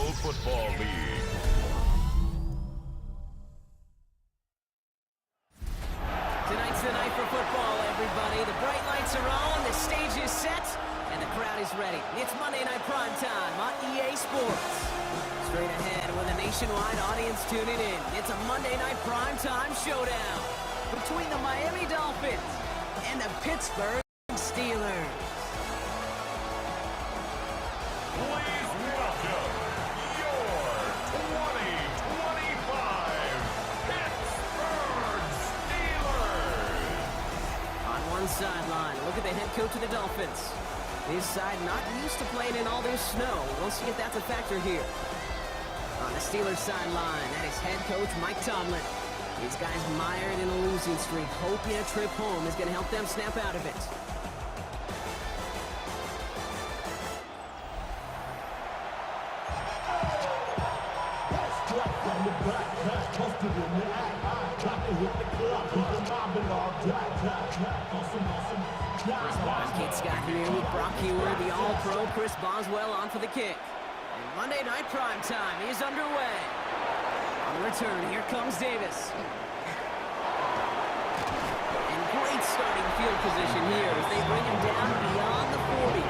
National Football League. Tonight's the night for football, everybody. The bright lights are on, the stage is set, and the crowd is ready. It's Monday Night Primetime on EA Sports. Straight ahead with a nationwide audience tuning in. It's a Monday Night Primetime showdown between the Miami Dolphins and the Pittsburgh Steelers. Please welcome your 2025 Pittsburgh Steelers. On one sideline, look at the head coach of the Dolphins. His side not used to playing in all this snow. We'll see if that's a factor here. On the Steelers sideline, that is head coach Mike Tomlin. These guys mired in a losing streak, hoping a trip home is going to help them snap out of it. Kid Scott here with Brock Hewer, the All-Pro Chris Boswell on for the kick. And Monday Night Primetime is underway. On the return, here comes Davis. And great starting field position here as they bring him down beyond the 40.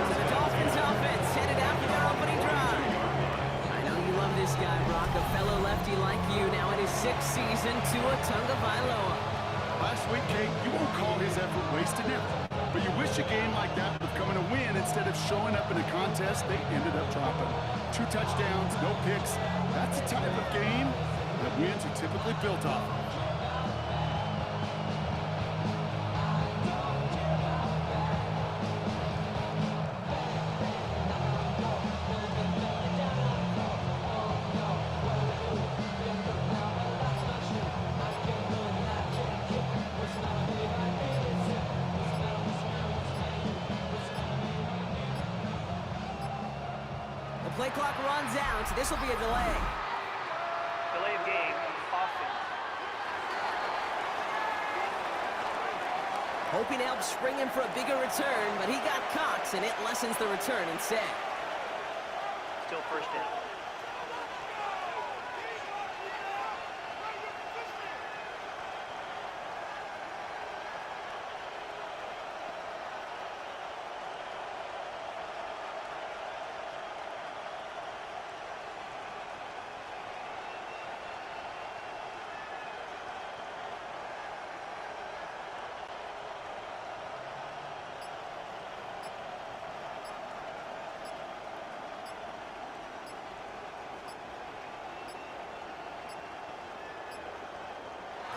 So the Dolphins offense headed out for their opening drive. I know you love this guy, Brock, a fellow lefty like you, now in his 6th season, Tua Tagovailoa. Last week, Kate, you won't call his effort wasted now. But you wish a game like that would come in a win instead of showing up in a contest they ended up dropping. 2 touchdowns, no picks. That's the type of game that wins are typically built off of. Play clock runs out. This will be a delay. Delay of game, offense. Hoping to help spring him for a bigger return, but he got caught, and it lessens the return instead. Still first down.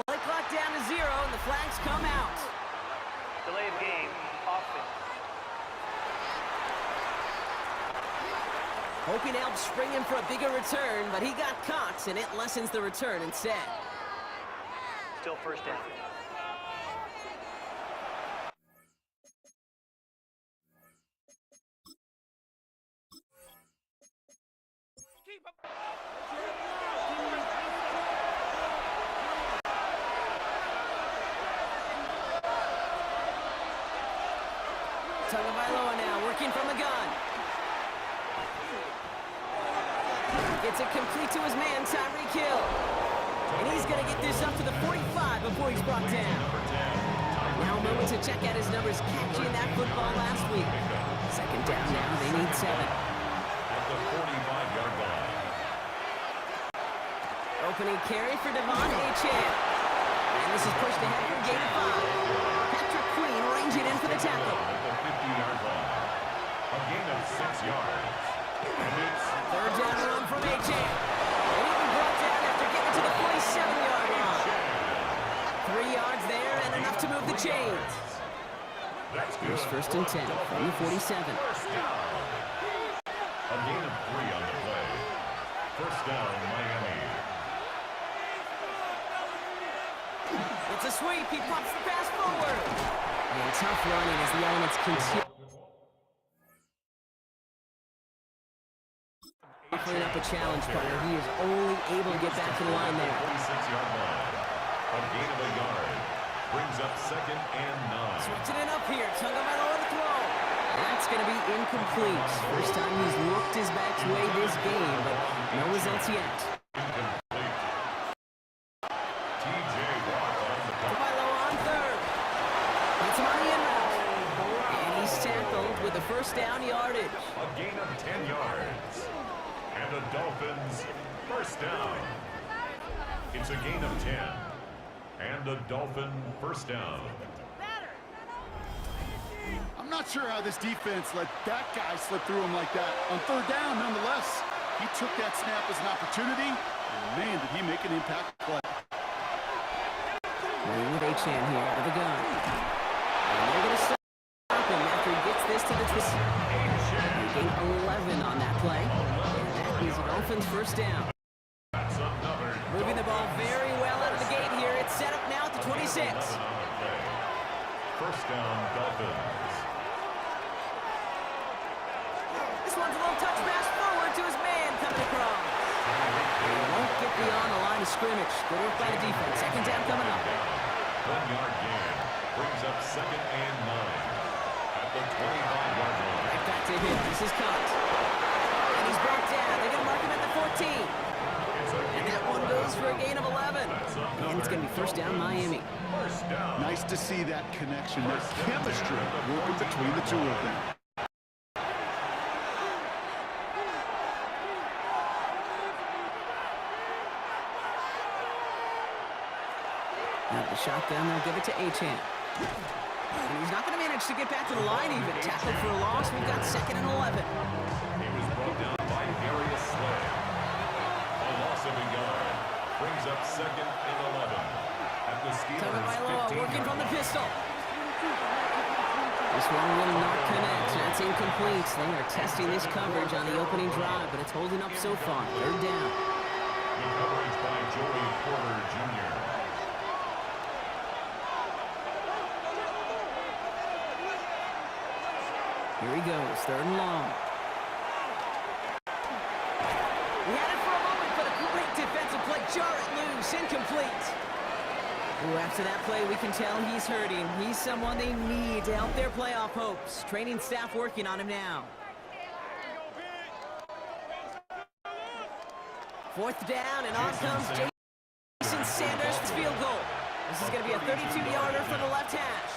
Play clock down to 0, and the flags come out. Delay of game, offense. Hoping to help spring him for a bigger return, but he got caught, and it lessens the return instead. Still first down. Tagovailoa now working from the gun. Gets it complete to his man, Tyreek Hill. And he's going to get this up to the 45 before he's brought down. Now a moment to check out his numbers catching that football last week. Second down now, they need 7. At the 45-yard line. Opening carry for Devon Achane. And this is pushed ahead for gain of 5. Patrick Queen ranging in for the tackle. At the 50-yard line. A gain of 6 yards. And it's Third down run from Achane. And he'll be brought down after getting to the 47-yard line. 3 yards there and enough to move the chains. That's good. Here's first and 10 from the 47. First down. A gain of 3 on the play. First down, Miami. It's a sweep. He pops the pass forward. And tough running as the elements continue. Offering up a challenge, partner. He is only able to get back to the line there. 46-yard line. A gain of a yard. Brings up second and 9. Switching it up here. Tagovailoa to throw. That's going to be incomplete. First time he's looked his best way this game, but no results yet. Milo on third. It's money in route. And he's tackled with a first down yardage. A gain of 10 yards. And the Dolphins first down. It's a gain of 10. And the Dolphin first down. I'm not sure how this defense let that guy slip through him like that. On third down, nonetheless, he took that snap as an opportunity, and man, did he make an impact play. Playing with Achane here out of the gun. And they're going to stop him after he gets this to the twist. He gained 11 on that play. And that is the Dolphins first down. Moving the ball very well out of the gate here. It's set up now at the 26. First down, Dolphins. This one's a little touch pass forward to his man coming across. He won't get beyond the line of scrimmage. Good work by the defense. Second down coming up. 1-yard gain brings up 2nd and 9 at the 25-yard line. Right back to him. This is caught. And he's brought down. They're going to mark him at the 14. And that one goes for a gain of 11. And it's going to be first down, Miami. Nice to see that connection, that chemistry working between the two of them. Now the shotgun, they'll give it to Achane. And he's not going to manage to get back to the line even. Tackled for a loss. We've got 2nd and 11. He was brought down by Darius Slay. A loss of a yard brings up 2nd and 11 at the Covered by Steelers' Loa, 15-yard working from the line. pistol. This one will not connect. That's incomplete. They are testing this coverage on the opening drive, but it's holding up so far. Third down. The coverage by Joey Porter Jr. Here he goes, 3rd and long. He had it for a moment, but a great defensive play. Jar it loose, incomplete. Ooh, after that play, we can tell he's hurting. He's someone they need to help their playoff hopes. Training staff working on him now. 4th down, and on comes Jason Sanders' field goal. This is going to be a 32-yarder from the left hash.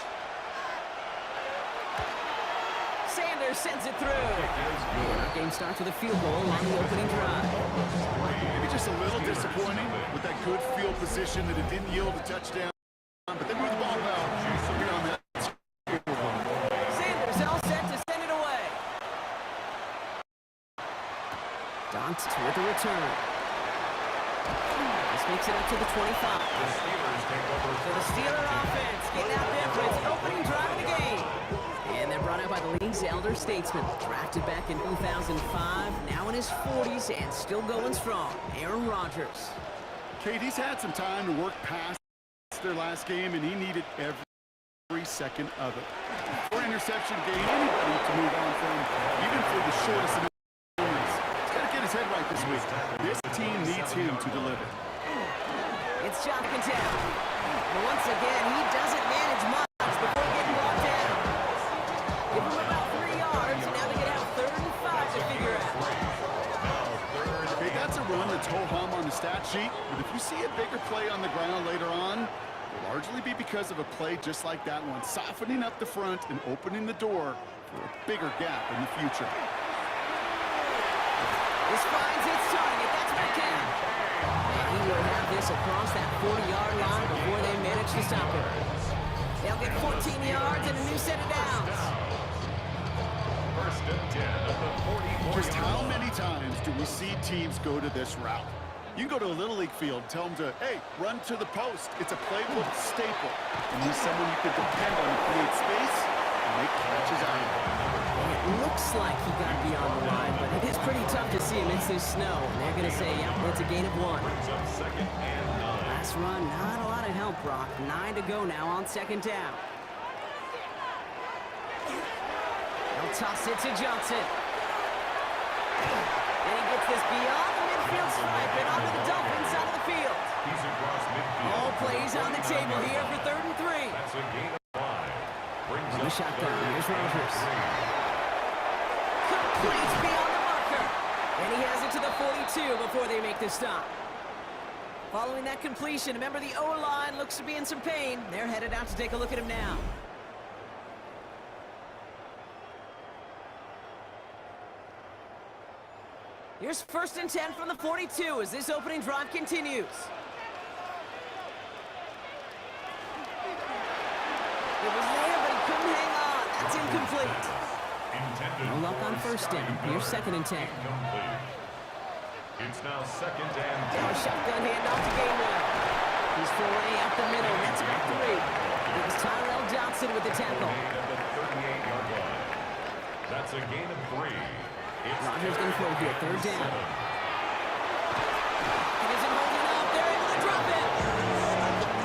Sanders sends it through. And our game starts with a field goal on the opening drive. Maybe just a little disappointing with that good field position that it didn't yield a touchdown, but they moved the ball well. Here on that. Sanders all set to send it away. Dont with the return. This makes it up to the 25. The Steelers take over. So the Steeler offense getting out there for its opening drive of the game. And they're brought out by the league's elder statesman. Drafted back in 2005, now in his 40s and still going strong. Aaron Rodgers. Kate, he's had some time to work past their last game, and he needed every second of it. For interception gain, anybody to move on from, even for the shortest of moments. He's got to get his head right this week. This team needs him to deliver. It's Jonathan Taylor. But once again, he doesn't manage much before getting brought down. Give him about 3 yards, and now they're going to have 3rd and 5 to figure out. Okay, that's a run that's ho-hum on the stat sheet, but if you see a bigger play on the ground later on, it'll largely be because of a play just like that one, softening up the front and opening the door for a bigger gap in the future. This finds its target. That's Metcalf. And he will have this across that 40-yard line before they manage to stop him. They'll get 14 yards and a new set of downs. First and 10 at the 44. Just how many times do we see teams go to this route? You can go to a Little League field and tell them to, hey, run to the post. It's a playbook staple. And he's someone you can depend on to create space and make catches out of it. It looks like he got beyond the line, but it is pretty tough to see him in this snow. And they're going to say, yep, it's a gain of 1. Brings up 2nd and 9. Last run, not a lot of help, Brock. 9 to go now on 2nd down. They'll toss it to Johnson. And he gets this beyond the midfield stripe and onto the Dolphins side of the field. He's across midfield. All plays on the table here for 3rd and 3. That's a gain of 5. Brings On the up shotgun, 3rd here's and Rodgers. 3. Completes beyond the marker. And he has it to the 42 before they make the stop. Following that completion, remember the O-line looks to be in some pain. They're headed out to take a look at him now. Here's 1st and 10 from the 42 as this opening drive continues. It was there, but he couldn't hang on. That's incomplete. No luck on 1st down. Here's 2nd and 10. It's now 2nd and Now a shotgun handoff to Gainwell. He's foray up the middle. That's about 3. It was Tyrell Johnson with the tackle. at the 38-yard line. That's a gain of 3. Rodgers going to throw here. 3rd down. It isn't holding up. They're able to drop it.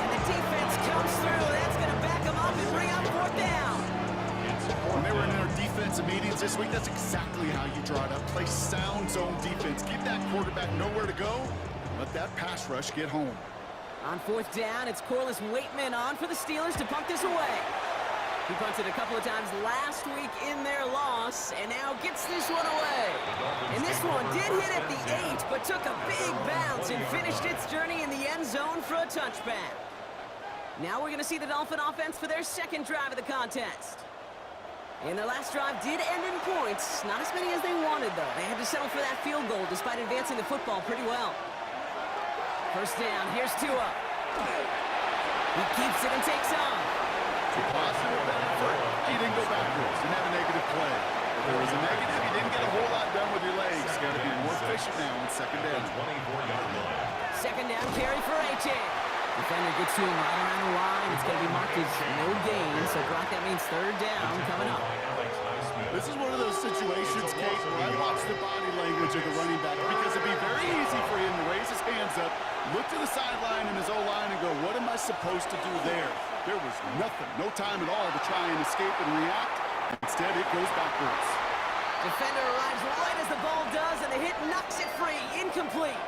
And the defense comes through. That's going to back them up and bring up 4th down. When they were in their defensive meetings this week, that's exactly how you draw it up. Play sound zone defense. Keep that quarterback nowhere to go. Let that pass rush get home. On 4th down, it's Corliss Waitman on for the Steelers to punt this away. He punted a couple of times last week in their loss, and now gets this one away. And this one did hit at the 8, but took a big bounce and finished its journey in the end zone for a touchback. Now we're going to see the Dolphin offense for their 2nd drive of the contest. And their last drive did end in points. Not as many as they wanted, though. They had to settle for that field goal despite advancing the football pretty well. 1st down, here's Tua. He keeps it and takes on. He didn't go backwards. Didn't have a negative play. If there was a negative, you didn't get a whole lot done with your legs. Got to be more efficient now on 2nd down. 24-yard line. 2nd down carry for A-Chain. Defender gets to him right around the line. It's going to be marked as no gain. So, Brock, that means 3rd down coming up. This is one of those situations, Kate, where I watch the body language of the running back because it'd be very easy for him to raise his hands up, look to the sideline in his O-line and go, what am I supposed to do there? There was nothing, no time at all to try and escape and react. Instead, it goes backwards. Defender arrives right as the ball does, and the hit knocks it free. Incomplete.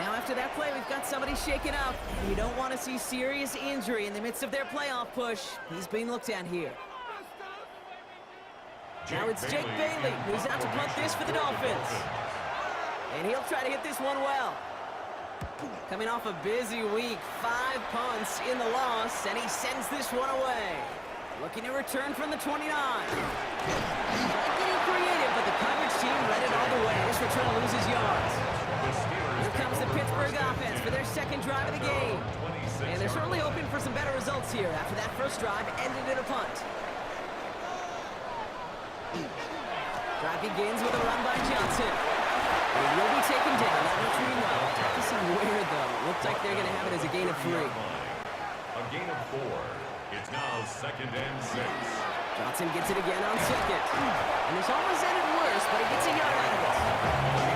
Now, after that play, we've got somebody shaken up. You don't want to see serious injury in the midst of their playoff push. He's being looked at here. Now it's Jake Bailey, who's out to punt this for the Dolphins. And he'll try to hit this one well. Coming off a busy week, 5 punts in the loss, and he sends this one away. Looking to return from the 29. Getting creative, but the coverage team read it all the way. This return loses yards. Here comes the Pittsburgh offense for their 2nd drive of the game. And they're certainly hoping for some better results here after that 1st drive ended in a punt. Drive begins with a run by Johnson. He will be taken down. That much we know. Tough to see where, though. Looks like they're going to have it as a gain of 3. A gain of 4. It's now 2nd and 6. Johnson gets it again on 2nd. And this almost ended worse, but he gets a yard out of it.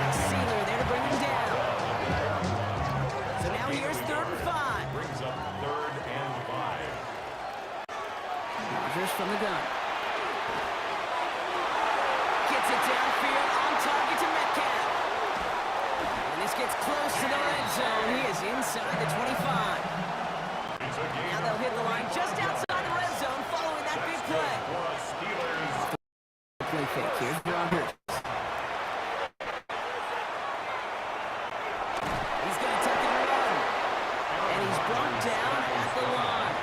That's Sealer there to bring him down. So now here's 3rd and 5. Brings up 3rd and 5. Rodgers from the gun. Gets it downfield on target to Metcalf. And this gets close to the red zone. He is inside the 25. Now they'll hit the line just outside the red zone following that big play. Play fake. Here's Rodgers. He's going to tuck it and run. And he's brought down at the line.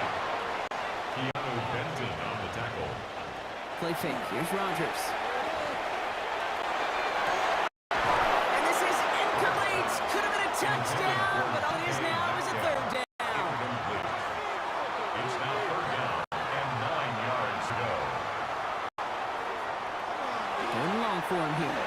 Keanu Benton on the tackle. Play fake. Here's Rodgers. Touchdown, but all it is now is a 3rd down. It's now 3rd down and 9 yards to go. Going long for him here.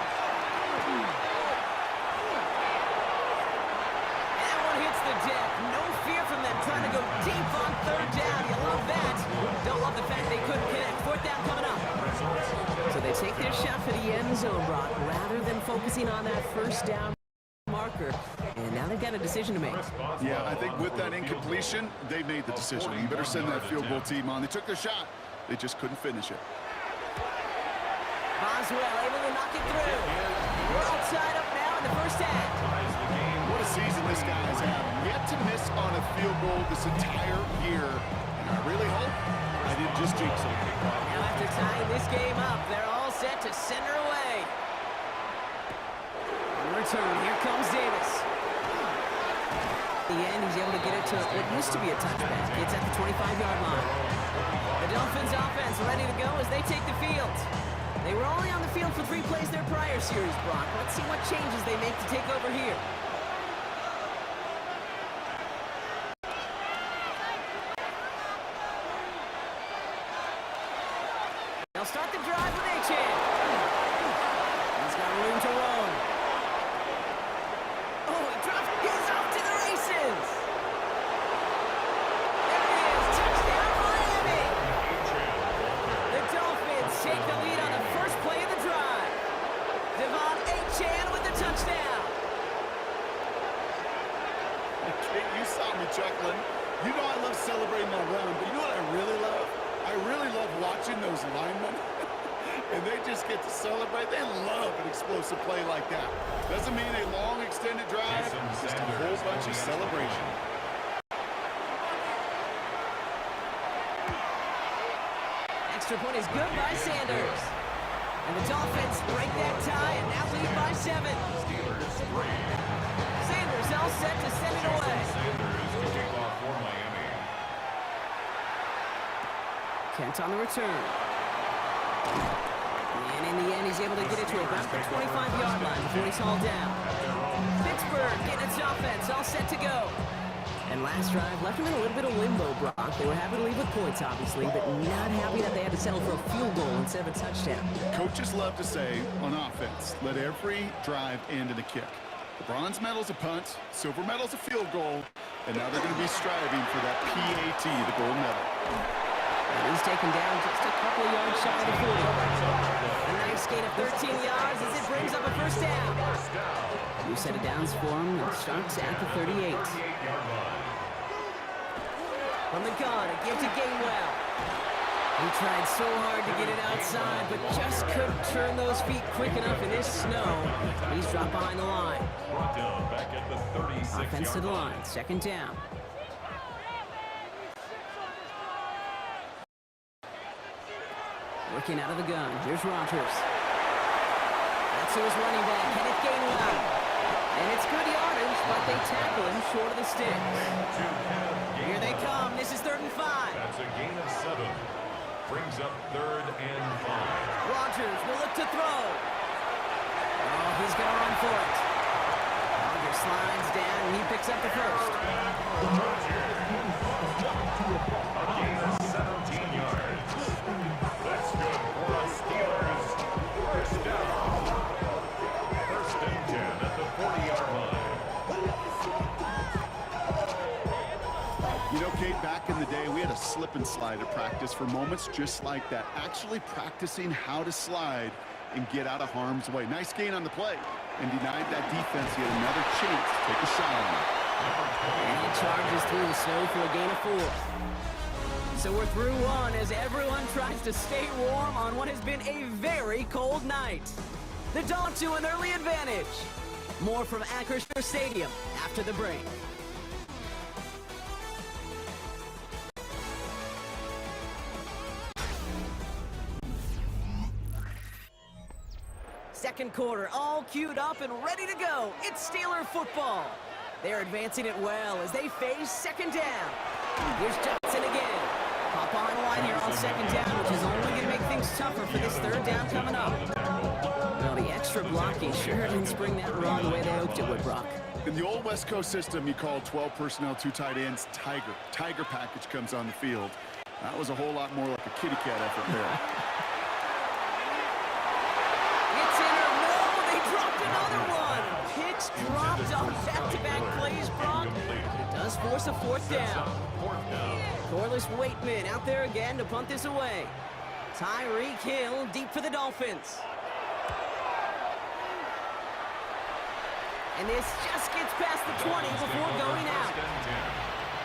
That one hits the deck. No fear from them trying to go deep on 3rd down. You love that. Don't love the fact they couldn't connect. 4th down coming up. So they take their shot for the end zone, Brock, rather than focusing on that 1st down marker. And now they've got a decision to make. Yeah, I think with that incompletion, they made the decision. You better send that field goal team on. They took their shot. They just couldn't finish it. Boswell able to knock it through. We're all tied up now in the 1st half. What a season this guy has had. Yet to miss on a field goal this entire year. And I really hope I didn't just jinx him. Now after tying this game up, they're all set to send her away. On return, here comes Davis. At the end, he's able to get it to what used to be a touchback. It's at the 25-yard line. The Dolphins offense ready to go as they take the field. They were only on the field for 3 plays their prior series, Brock. Let's see what changes they make to take over here. They'll start the drive with Achan. He's got room to roam. Oh, he dropped. He's off to the races. There it is. Touchdown, Miami. The Dolphins take the lead on the first play of the drive. Devon Achan with the touchdown. Okay, you saw me chuckling. You know I love celebrating my run, but you know what I really love? I really love watching those linemen, and they just get to celebrate. They love an explosive play like that. Doesn't mean a long extended drive, just a whole bunch of celebration. Extra point is good by Sanders. And the Dolphins break that tie and now lead by 7. Sanders all set to send it away. Sanders to kick off for Miami. Kent on the return. And in the end, he's able to get it to about the 25-yard line before he's hauled down. Pittsburgh getting its offense all set to go. And last drive left him in a little bit of limbo, Brock. They were happy to leave with points, obviously, but not happy that they had to settle for a field goal instead of a touchdown. Coaches love to say, on offense, let every drive end in a kick. The bronze medal's a punt, silver medal's a field goal, and now they're going to be striving for that PAT, the gold medal. And he's taken down just a couple of yards shy of the 40. A nice gain of 13 yards as it brings up a first down. New set of downs for him and starts at the 38. From the gun, a give to Gainwell. He tried so hard to get it outside, but just couldn't turn those feet quick enough in this snow. He's dropped behind the line. Brought down back at the 36-yard Offense to the line, second down. Working out of the gun. Here's Rogers. That's his running back, Kenneth Gainwell. And it's good yardage, but they tackle him short of the sticks. Here they come. This is 3rd and 5. That's a gain of 7. Brings up 3rd and 5. Rogers will look to throw. Oh, he's going to run for it. Rogers slides down, and he picks up the first. A gain of 17 yards. That's good for a Steelers first down. 1st and 10 at the 40-yard line. You know, Kate, back in the day, we had a slip and slide at practice for moments just like that. Actually practicing how to slide and get out of harm's way. Nice gain on the play, and denied that defense yet another chance to take a shot on him. And he charges through the snow for a gain of 4. So we're through one as everyone tries to stay warm on what has been a very cold night. The Dogs to an early advantage. More from Acrisure Stadium after the break. Second quarter, all queued up and ready to go. It's Steeler football. They're advancing it well as they face second down. Here's Johnson again. Pop behind the line here on second down, which is only going to make things tougher for this 3rd down coming up. Well, the extra blocking sure didn't spring that run the way they hoped it would, Brock. In the old West Coast system, you called 12 personnel, 2 tight ends, Tiger. Tiger package comes on the field. That was a whole lot more like a kitty cat effort there. It's in or no, they dropped another one. Picks dropped on back-to-back plays, Brock. It does force a 4th down. Corliss Waitman out there again to punt this away. Tyreek Hill deep for the Dolphins. And this just gets past the 20 before going out.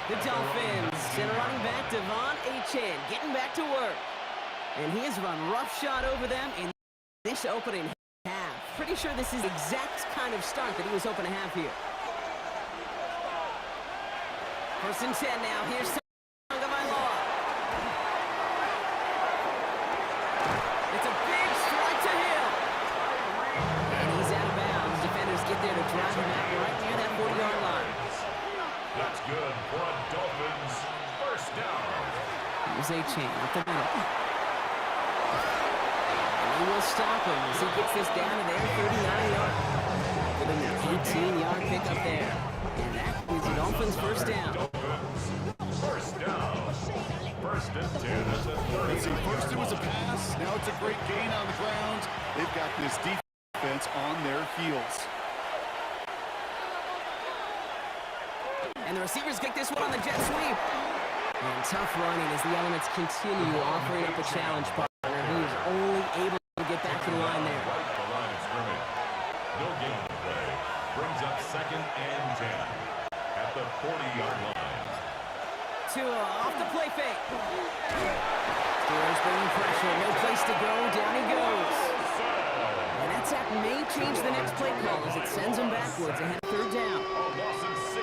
The Dolphins send running back Devon Achan getting back to work. And he has run roughshod over them in this opening half. Pretty sure this is the exact kind of start that he was hoping to have here. 1st and 10 now. Here's Tagovailoa. It's a big strike to there to drive him out right near that 40-yard line. That's good for a Dolphins first down. Here's A-Chain up the middle. And he will stop him as he gets this down to their 39-yard. Give him an 18-yard pickup there. And that is the Dolphins first down. Dolphins first down. First and 10 at the 30. Let's see, first it was a pass, now it's a great gain on the ground. They've got this defense on their heels. And the receivers kick this one on the jet sweep. And tough running as the elements continue offering up a challenge partner. He is only able to get back to the line there. Right to the line of scrimmage. No gain on the play. Brings up second and 10 at the 40-yard line. Tua off the play fake. Steelers bringing pressure. No place to go. Down he goes. And that sack may change the next play call as it sends him backwards ahead of third down.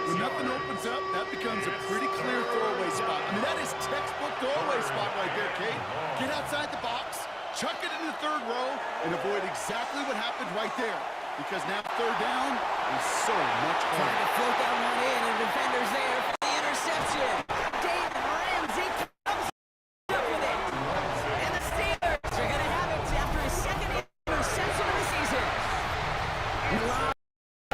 When nothing opens up, that becomes a pretty clear throwaway spot. I mean, that is textbook throwaway spot right there, Kate. Get outside the box, chuck it in the third row, and avoid exactly what happened right there. Because now third down is so much Trying harder. to float that one in, and the defender's there for the interception. David Ramsey comes up with it. And the Steelers are going to have it after his second interception of the season. He lobbed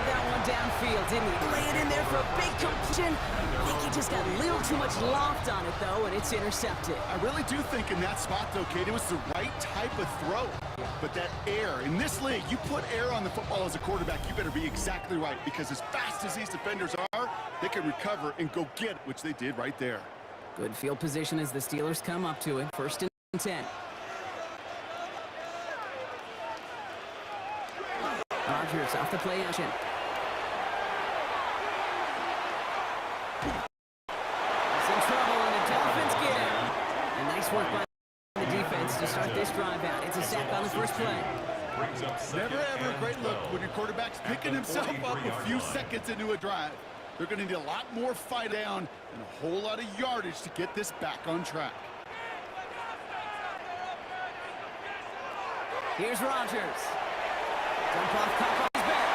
that one downfield, didn't he? Lay it in there for a big completion. I think he just got a little too much loft on it, though, and it's intercepted. I really do think in that spot, though, Kate, it was the right type of throw. But that air, in this league, you put air on the football as a quarterback, you better be exactly right. Because as fast as these defenders are, they can recover and go get it, which they did right there. Good field position as the Steelers come up to it. First and 10. Rodgers off the play action. He's in trouble, and the Dolphins get him. And nice work by the defense to start this drive out. It's a sack on the first play. Brings up second Never ever a and great look 12. when your quarterback's picking himself up a few seconds into a drive. They're going to need a lot more fight down and a whole lot of yardage to get this back on track. Here's Rodgers. Jump off, caught on his back.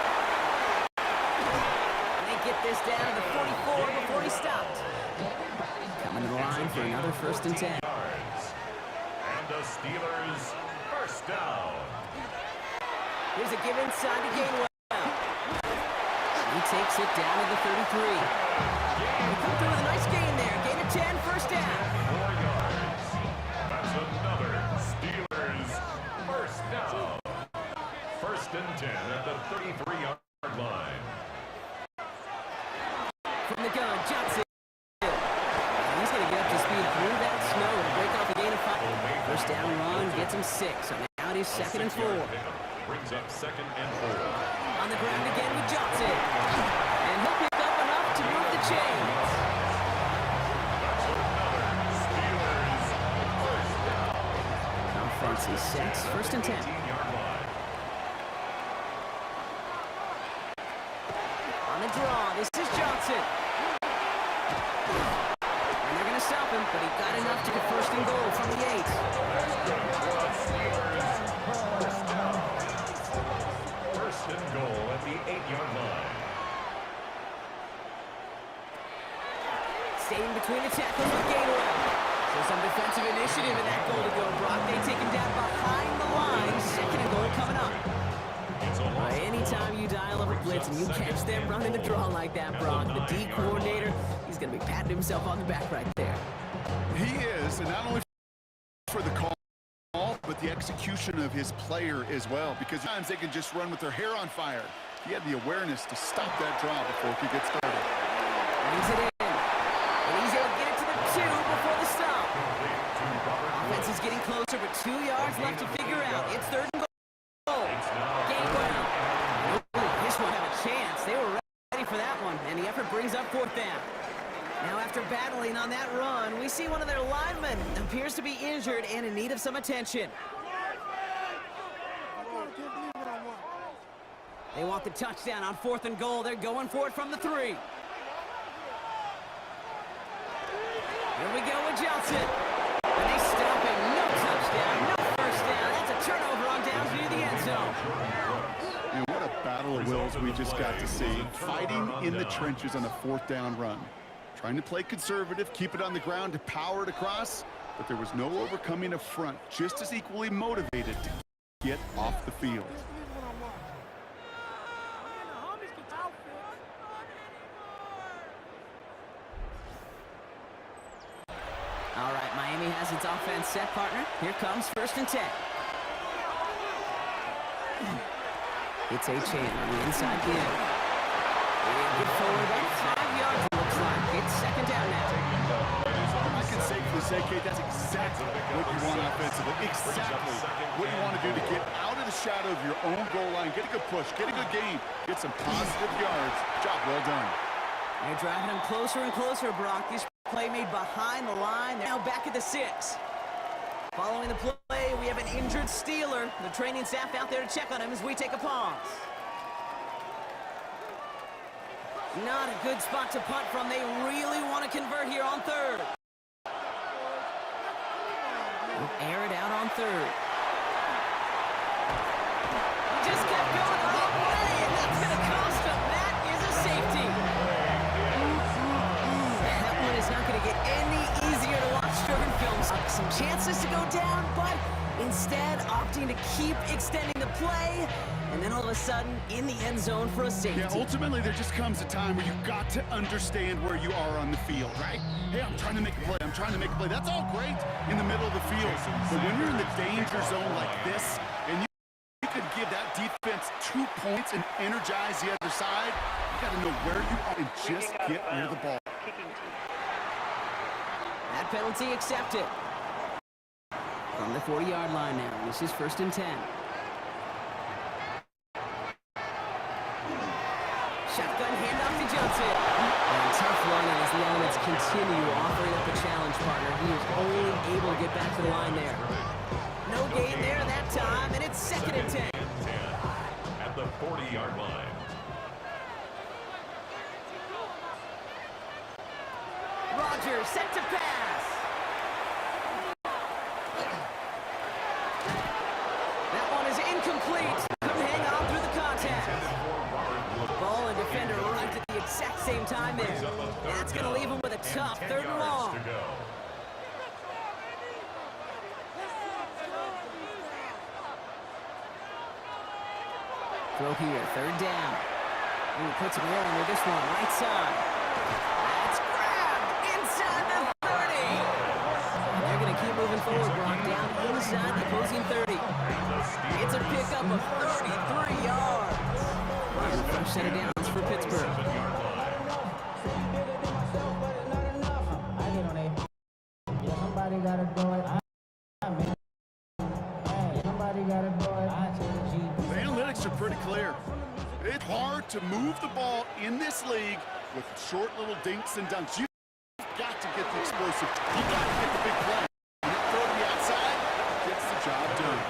And they get this down to the 44 before he stopped. Coming to the line for another first and 10. And the Steelers first down. Here's a give inside to Gainwell. He takes it down to the 33. They come through with a nice gain there. Gain of 10, first down. 4 yards. That's another Steelers first down. First and 10 at the 33-yard line. From the gun, Johnson. He's going to get up to speed through that snow and break off a gain of 5. First down run gets him 6. So now it is second and 4. Brings up second and 4. On the ground again with Johnson. And he'll pick up enough to move the chains. That's another Steelers first down. Offense is set. First and 10. 18-yard line. On the draw, this is Johnson. And they're going to stop him, but he got enough to get first and goal from the 8. First and goal at the 8-yard line. Staying between the tackles with Gainwell. So some defensive initiative in that goal to go, Brock. They take him down behind the line. Second and goal coming up. Anytime you dial up a blitz and you catch them running the draw like that, Brock, the D coordinator, he's going to be patting himself on the back right there. He is, and not only for the call, but the execution of his player as well, because sometimes they can just run with their hair on fire. He had the awareness to stop that draw before it could get started. Brings it in. And he's able to get it to the 2 before the stop. Offense is getting closer, but 2 yards left to figure out. It's third and goal. Gainwell. This one had a chance. They were ready for that one, and the effort brings up fourth down. Now, after battling on that run, we see one of their linemen appears to be injured and in need of some attention. They want the touchdown on fourth and goal. They're going for it from the 3. Here we go with Johnson. And they stop him. No touchdown, no first down. That's a turnover on downs near the end zone. And what a battle it wills we just got to see. Fighting in the trenches on a fourth down run. Trying to play conservative, keep it on the ground to power it across, but there was no overcoming a front just as equally motivated to get off the field. All right, Miami has its offense set, partner. Here comes 1st and 10. It's A-Chain on the inside here. Get forward up 5 yards, it looks like. It's 2nd down now. I can safely say, Kate, that's exactly what you want offensively. Exactly what you want to do to get out of the shadow of your own goal line, get a good push, get a good gain, get some positive yards. Job well done. They're driving them closer and closer, Brock. This play made behind the line. They're now back at the 6. Following the play, we have an injured Steeler. The training staff out there to check on him as we take a pause. Not a good spot to punt from. They really want to convert here on 3rd. We'll air it out on 3rd. Just kept going the wrong way, and that's going to cost him. That is a safety. That one is not going to get any easier to watch during films. Some chances to go down, but instead opting to keep extending the play, and then all of a sudden in the end zone for a safety. Yeah, ultimately there just comes a time where you've got to understand where you are on the field, right? Hey, I'm trying to make a play. I'm trying to make a play. That's all great in the middle of the field. But when you're in the danger zone like this, and you could give that defense 2 points and energize the other side, you got to know where you are and just get rid of the ball. That penalty accepted. From the 40-yard line now. This is 1st and 10. Shotgun handoff to Johnson. And tough run as the elements continue offering up a challenge, partner. He is only able to get back to the line there. No gain there that time, and it's 2nd and 10. At the 40-yard line. Rodgers set to pass. That one is incomplete. Couldn't hang on through the contact. Ball and defender right at the exact same time there. That's going to leave him with a tough 3rd and long. Throw here, 3rd down. Ooh, puts him rolling with this one, right side. That's grabbed inside the 30. And they're going to keep moving forward, Brock, down inside the opposing 30. It's a pickup of 33 yards. And the first set of downs for Pittsburgh. Somebody gotta do it. Somebody gotta do it. The analytics are pretty clear. It's hard to move the ball in this league with short little dinks and dunks. You've got to get the explosive. You've got to get the big play. You throw to the outside, gets the job done.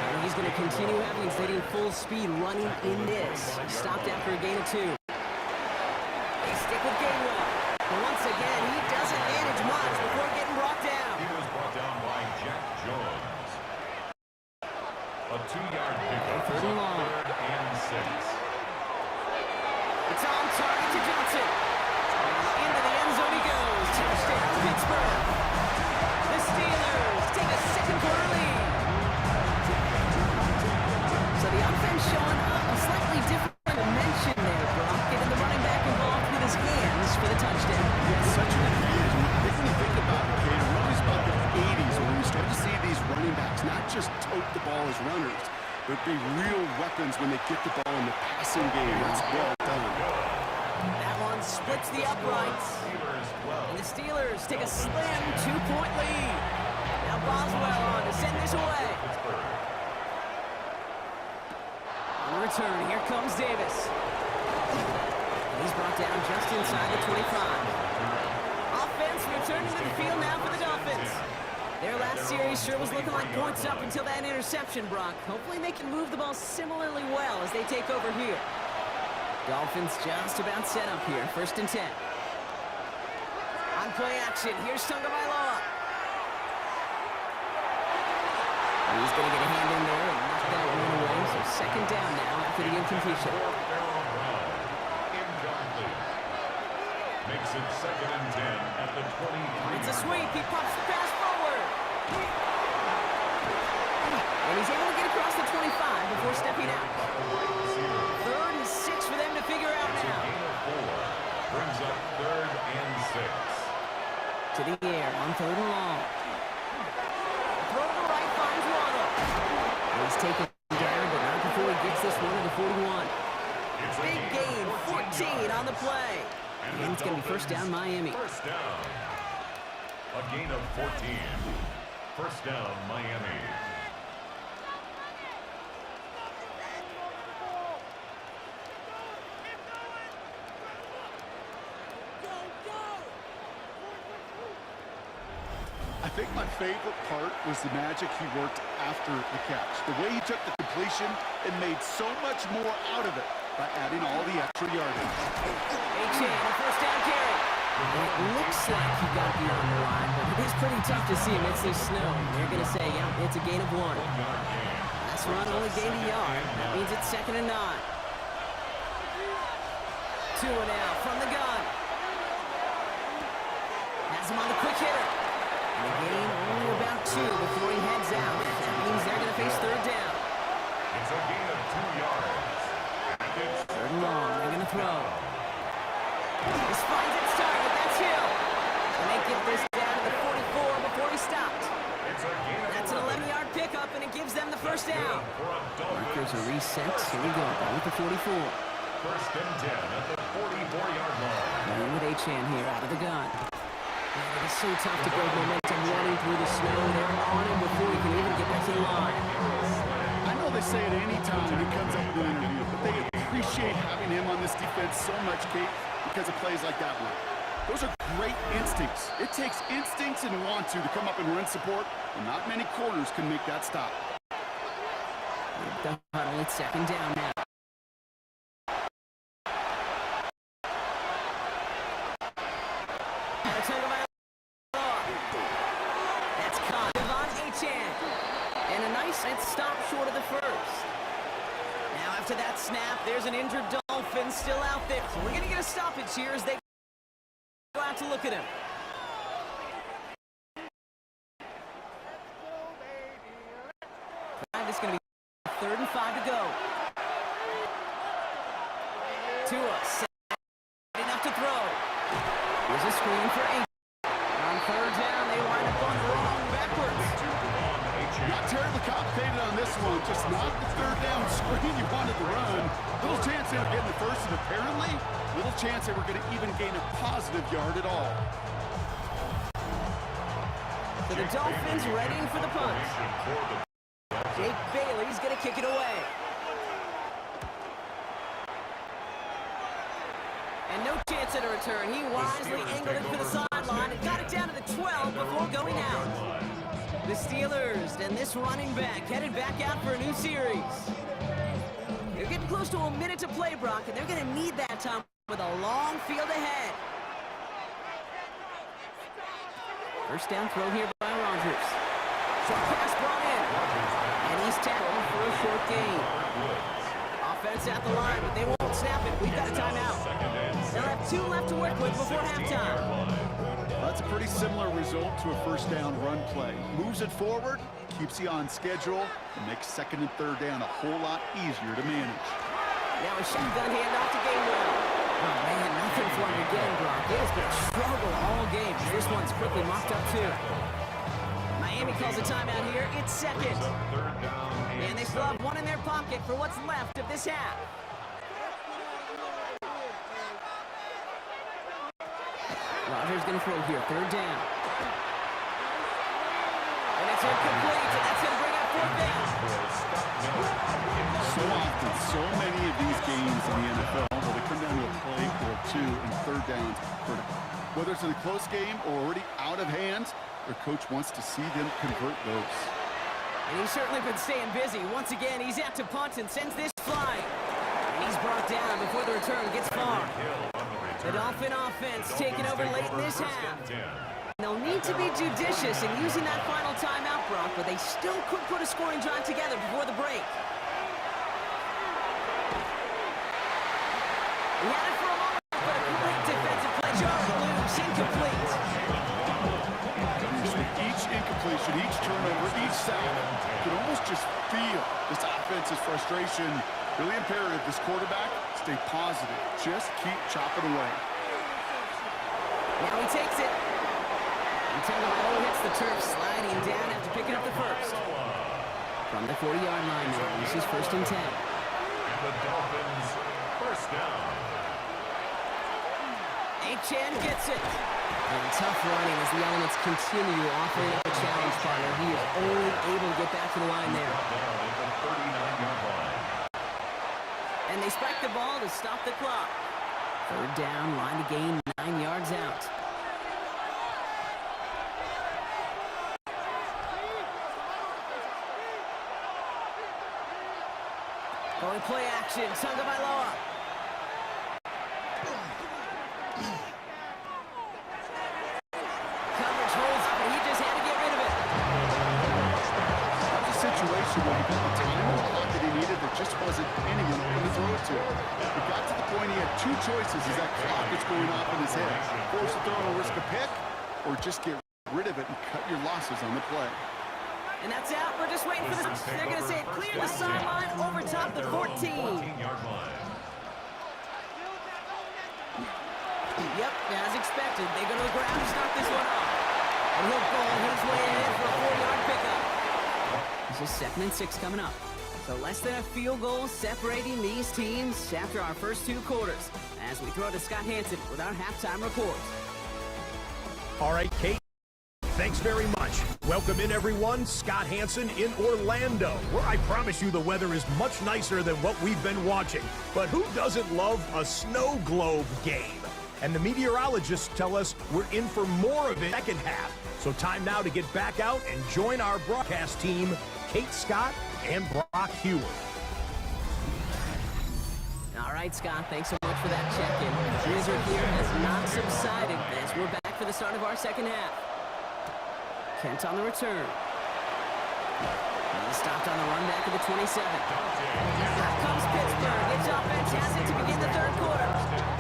And he's going to continue having his leading full speed running in this. Stopped after a gain of 2. They stick with Gainwell. But once again, he doesn't manage much before getting brought down. He was brought down by Jack Jones. A 2-yard pickup. 3rd and long. 3rd and 6. It's on target to Johnson. Into the end zone he goes. Touchdown, Pittsburgh. The Steelers take a 2nd-quarter lead. So the offense showing a slightly different dimension there, Brock. Getting the running back involved with his hands for the touchdown. Yeah, such an advantage. When you think about it, okay, it really is about the 80s when we start to see these running backs not just tote the ball as runners, but be real weapons when they get the ball in the passing game. It's well done. That one splits the uprights. And the Steelers take a slim 2-point lead. Now Boswell on to send this away. On the return, here comes Davis. He's brought down just inside the 25. Offense returning to the field now for the Dolphins. Their last series sure was looking like points up until that interception, Brock. Hopefully they can move the ball similarly well as they take over here. Dolphins just about set up here. 1st and 10. On play action, here's Tagovailoa. He's going to get a hand in there and knock that one away. So second down now after the incompletion. Incomplete. Makes it 2nd and 10 at the 23. It's a sweep. He pops the pass forward. And he's able to get across the 25 before stepping out. 3rd and 6 for them to figure out It's a now. gain of 4. Brings up 3rd and 6. To the air on 3rd and long. Throw to the right finds Waddle. He's taken down, but not before he gets this one to the 41. Big gain, 14 on the play. And it's going to be first down Miami. First down. A gain of 14. First down Miami. I think my favorite part was the magic he worked after the catch. The way he took the completion and made so much more out of it by adding all the extra yardage. A-Chain, a first down carry. It looks like he got beyond the line, but it is pretty tough to see amidst this snow. They're going to say, yeah, it's a gain of 1. Last run only gained a yard. That means it's 2nd and 9. Tua now from the gun. Has him on the quick hitter. And the gain only about 2 before he heads out. That means they're going to face 3rd down. It's a gain of 2 yards. 3rd and long. They're going to throw. This finds its target. That's Hill. And they get this down to the 44 before he stopped. That's an 11-yard pickup, and it gives them the first down. Markers are reset. Here we go. Ball with the 44. First and 10 at the 44-yard line. Running with A-Chan here out of the gun. Man, it is so tough to build momentum running through the snow. They're on him before he can even get back to the line. I know they say it any time he comes up with an interview, but they appreciate having him on this defense so much, Kate, because of plays like that one. Those are great instincts. It takes instincts and want to come up and run support, and not many corners can make that stop. The huddle, it's 2nd down now. That's caught. Devon A-Chan. And a nice stop short of the first. Now after that snap, there's an injured Dolphin still out there. So we're going to get a stoppage here as they go out to look at him. It's going to be 3rd and 5 to go. Tua setting up to throw. Here's a screen for 8. On 3rd down, they wind up on the wrong backwards. Not terribly complicated on this one, just not the 3rd down screen you wanted to run. Little chance they were getting the first, and apparently, little chance they were going to even gain a positive yard at all. So the Dolphins readying for the punt. Jake Bailey's going to kick it away. And no chance at a return. He wisely angled it for the sideline and got it down to the 12 before going out. The Steelers and this running back headed back out for a new series. They're getting close to a minute to play, Brock, and they're going to need that time with a long field ahead. First down throw here by Rodgers. Short pass brought in. And he's tackled for a short gain. Offense at the line, but they won't snap it. We've got a timeout. They'll have 2 left to work with before halftime. That's a pretty similar result to a first down run play. Moves it forward, keeps you on schedule, and makes 2nd and 3rd down a whole lot easier to manage. Now a shotgun handoff to Gainwell. Oh man, nothing for him again, Brock. It has been a struggle all game. This one's quickly mocked up too. Miami calls a timeout here. It's 2nd. And they still have 1 in their pocket for what's left of this half. Rodgers going to throw here. 3rd down. And it's incomplete, and that's going to bring up 4th down. So often, so many of these games in the NFL, where they come down to a play or 2 and 3rd downs critical. Whether it's in a close game or already out of hand, their coach wants to see them convert those. And he's certainly been staying busy. Once again, he's out to punt and sends this flying. And he's brought down before the return gets far. The Dolphin offense taking over late in this half. They'll need to be judicious in using that final timeout, Brock, but they still could put a scoring drive together before the break. He had it for a moment, but a great defensive play. Jarring loose, incomplete. With each incompletion, each turnover, each sack, you can almost just feel this offense's frustration. Really imperative, this quarterback, stay positive. Just keep chopping away. Now he takes it. And Tagovailoa hits the turf, sliding down after picking up the first. From the 40-yard line now, this is 1st and 10. And the Dolphins, first down. Achan gets it. And tough running as the elements continue offering up a challenge partner. He is only able to get back to the line there. Down at the 39-yard line. And they spike the ball to stop the clock. 3rd down, line to gain 9 yards out. Going play action, Tagovailoa. Coverage holds up, and he just had to get rid of it. That was a situation where he got the time and the clock that he needed. There just wasn't anyone open to throw it to. It got to the point he had 2 choices as that clock is going off in his head. Force to throw and risk a pick, or just get rid of it and cut your losses on the play. And that's out. We're just waiting for the... They're going to say it clear the sideline over top the 14. 14-yard line. Yep, as expected. They go to the ground to start this one off. And he'll ball his way ahead for a 4-yard pickup. This is 2nd and 6 coming up. So less than a field goal separating these teams after our first 2 quarters. As we throw to Scott Hansen with our halftime report. All right, Kate. Thanks very much. Welcome in, everyone. Scott Hansen in Orlando, where I promise you the weather is much nicer than what we've been watching. But who doesn't love a snow globe game? And the meteorologists tell us we're in for more of it second half. So time now to get back out and join our broadcast team, Kate Scott and Brock Hewitt. All right, Scott, thanks so much for that check-in. The blizzard here has not subsided as we're back for the start of our second half. Kent on the return. He's stopped on the run back of the 27. Out comes Pittsburgh. Its offense has it to begin the 3rd quarter.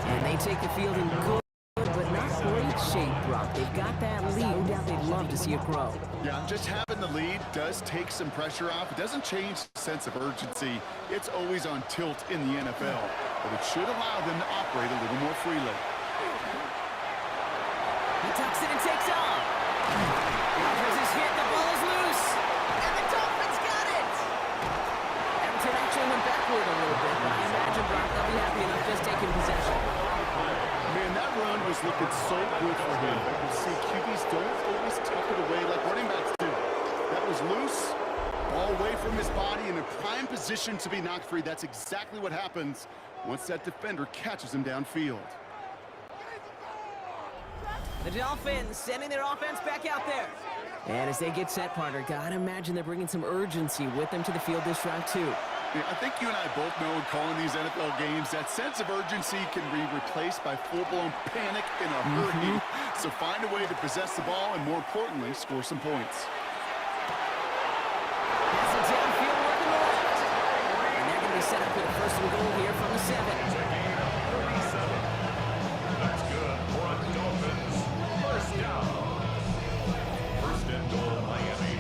And they take the field in good, but not great shape, Brock. They've got that lead. No doubt they'd love to see it grow. Yeah, just having the lead does take some pressure off. It doesn't change the sense of urgency. It's always on tilt in the NFL, but it should allow them to operate a little more freely. He tucks it and takes off. Rodgers is hit. The ball is loose. And the Dolphins got it. Everton actually went backward a little bit, but I imagine, Brock, they'll be happy enough just taking possession. Man, that run was looking so good for him. But you see, QBs don't always tuck it away like running backs do. That was loose, ball away from his body, in a prime position to be knocked free. That's exactly what happens once that defender catches him downfield. The Dolphins sending their offense back out there. And as they get set, partner, gotta imagine they're bringing some urgency with them to the field this drive, too. Yeah, I think you and I both know in calling these NFL games, that sense of urgency can be replaced by full-blown panic in a hurry. So find a way to possess the ball and, more importantly, score some points. That's a downfield working the left. And they're going to be set up with a 1st and goal here from the 7. That's good for a Dolphins. First down. 1st and goal, Miami.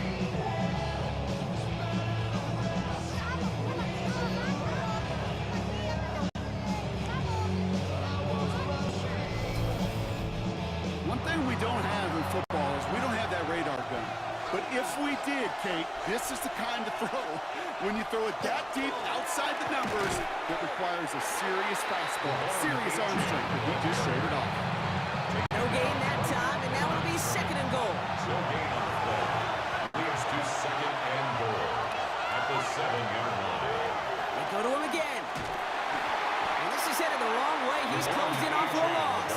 One thing we don't have in football is we don't have that radar gun. But if we did, Kate, this is the kind of throw. When you throw it that deep outside the numbers, it requires a serious fastball, serious arm strength, but he just showed it off. No gain that time, and now it'll be 2nd and goal. No gain on the play. Leads to 2nd and goal at the 7-yard line. They go to him again. And this is headed the wrong way. He's closed in on for a loss.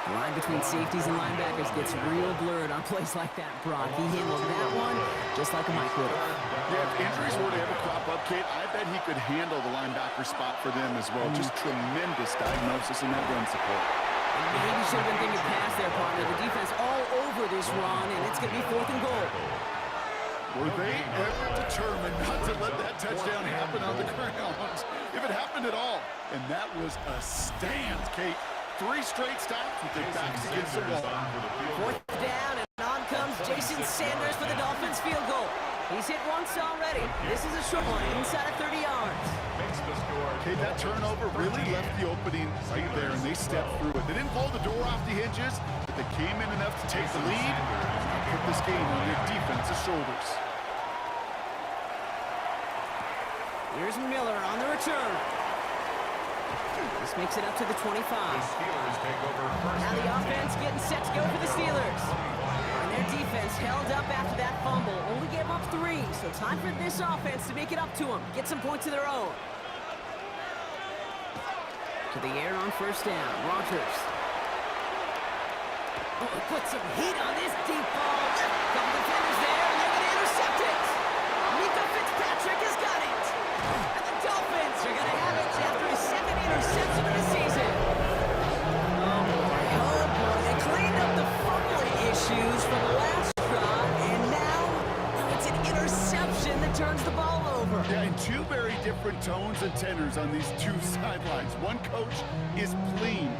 The line between safeties and linebackers gets real blurred on plays like that, Brock. He handled that one just like a Mike would have. Yeah, if injuries were to ever crop up, Kate, I bet he could handle the linebacker spot for them as well. Just tremendous diagnosis in that run support. And maybe should have been thinking pass there, partner. The defense all over this run, and it's going to be 4th and goal. Were they ever determined not to let that touchdown happen on the ground? if it happened at all. And that was a stand, Kate. 3 straight stops with their backs against the wall. Fourth down, and on comes Jason Sanders for the Dolphins field goal. He's hit once already. This is a short one, inside of 30 yards. Okay, that turnover really left the opening right there, and they stepped through it. They didn't blow the door off the hinges, but they came in enough to take the lead and put this game on their defense's shoulders. Here's Miller on the return. This makes it up to the 25. Now the offense getting set to go for the Steelers. And their defense held up after that fumble. Only gave up 3, so time for this offense to make it up to them. Get some points of their own. To the air on first down. Rodgers. Oh, put some heat on this deep ball. Couple defenders there, and they're going to intercept it. Mika Fitzpatrick has got it. And the Dolphins are going to have it after his 2nd interception of the season. Oh, boy. They cleaned up the fumbling issues from the last drive, and now it's an interception that turns the ball over. Yeah, and 2 very different tones and tenors on these 2 sidelines. One coach is pleading,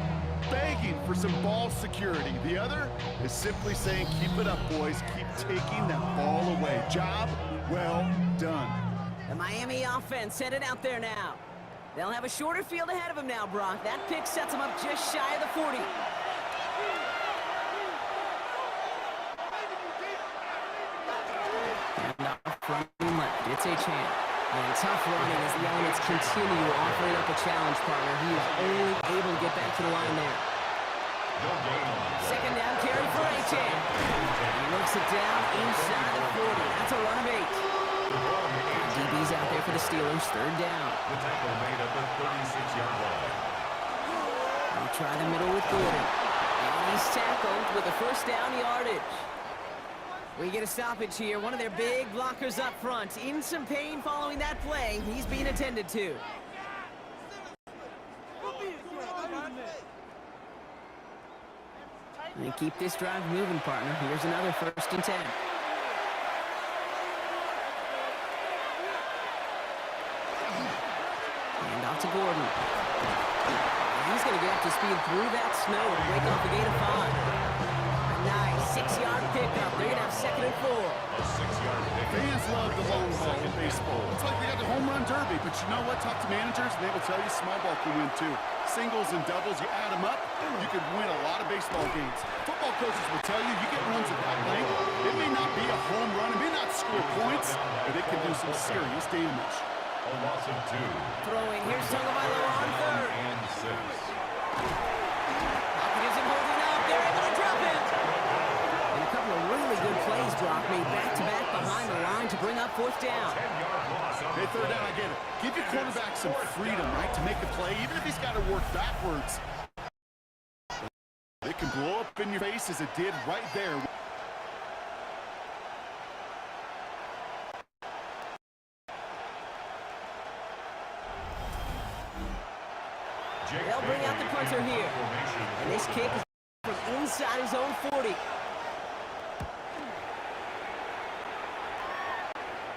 begging for some ball security. The other is simply saying, keep it up, boys. Keep taking that ball away. Job well done. The Miami offense headed out there now. They'll have a shorter field ahead of them now, Brock. That pick sets them up just shy of the 40. And off running left, it's a chance. And tough running as the elements continue offering up a challenge partner. He is only able to get back to the line there. 2nd down carry for A-Chan. He looks it down inside the 40. That's a run of 8. DB's out there for the Steelers. 3rd down. The tackle made at the 36-yard line. They'll try the middle with Gordon. And he's tackled with the 1st down yardage. We get a stoppage here. One of their big blockers up front. In some pain following that play. He's being attended to. And keep this drive moving, partner. Here's another 1st and 10. And off to Gordon. He's going to get up to speed through that snow to break off the gain of 5. Nice 6-yard pickup. They're going to have 2nd and 4. A 6-yard pick. Fans love the long ball in baseball. It's like they got the home run derby, but you know what? Talk to managers, and they will tell you small ball can win too. Singles and doubles, you add them up, you could win a lot of baseball games. Football coaches will tell you, you get runs at that length. It may not be a home run, it may not score points, but it can do some serious damage. A loss of 2. Throwing. Here's Tagovailoa on 3rd. And 6. Pocket isn't holding up. They're able to drop it. And a couple of really good plays, Brock, made back-to-back behind the line to bring up 4th down. 10-yard loss. Hey, 3rd down, I get it. Give your quarterback some freedom, right, to make a play, even if he's got to work backwards. It can blow up in your face as it did right there. They'll bring out the punter here. And this kick is from inside his own 40.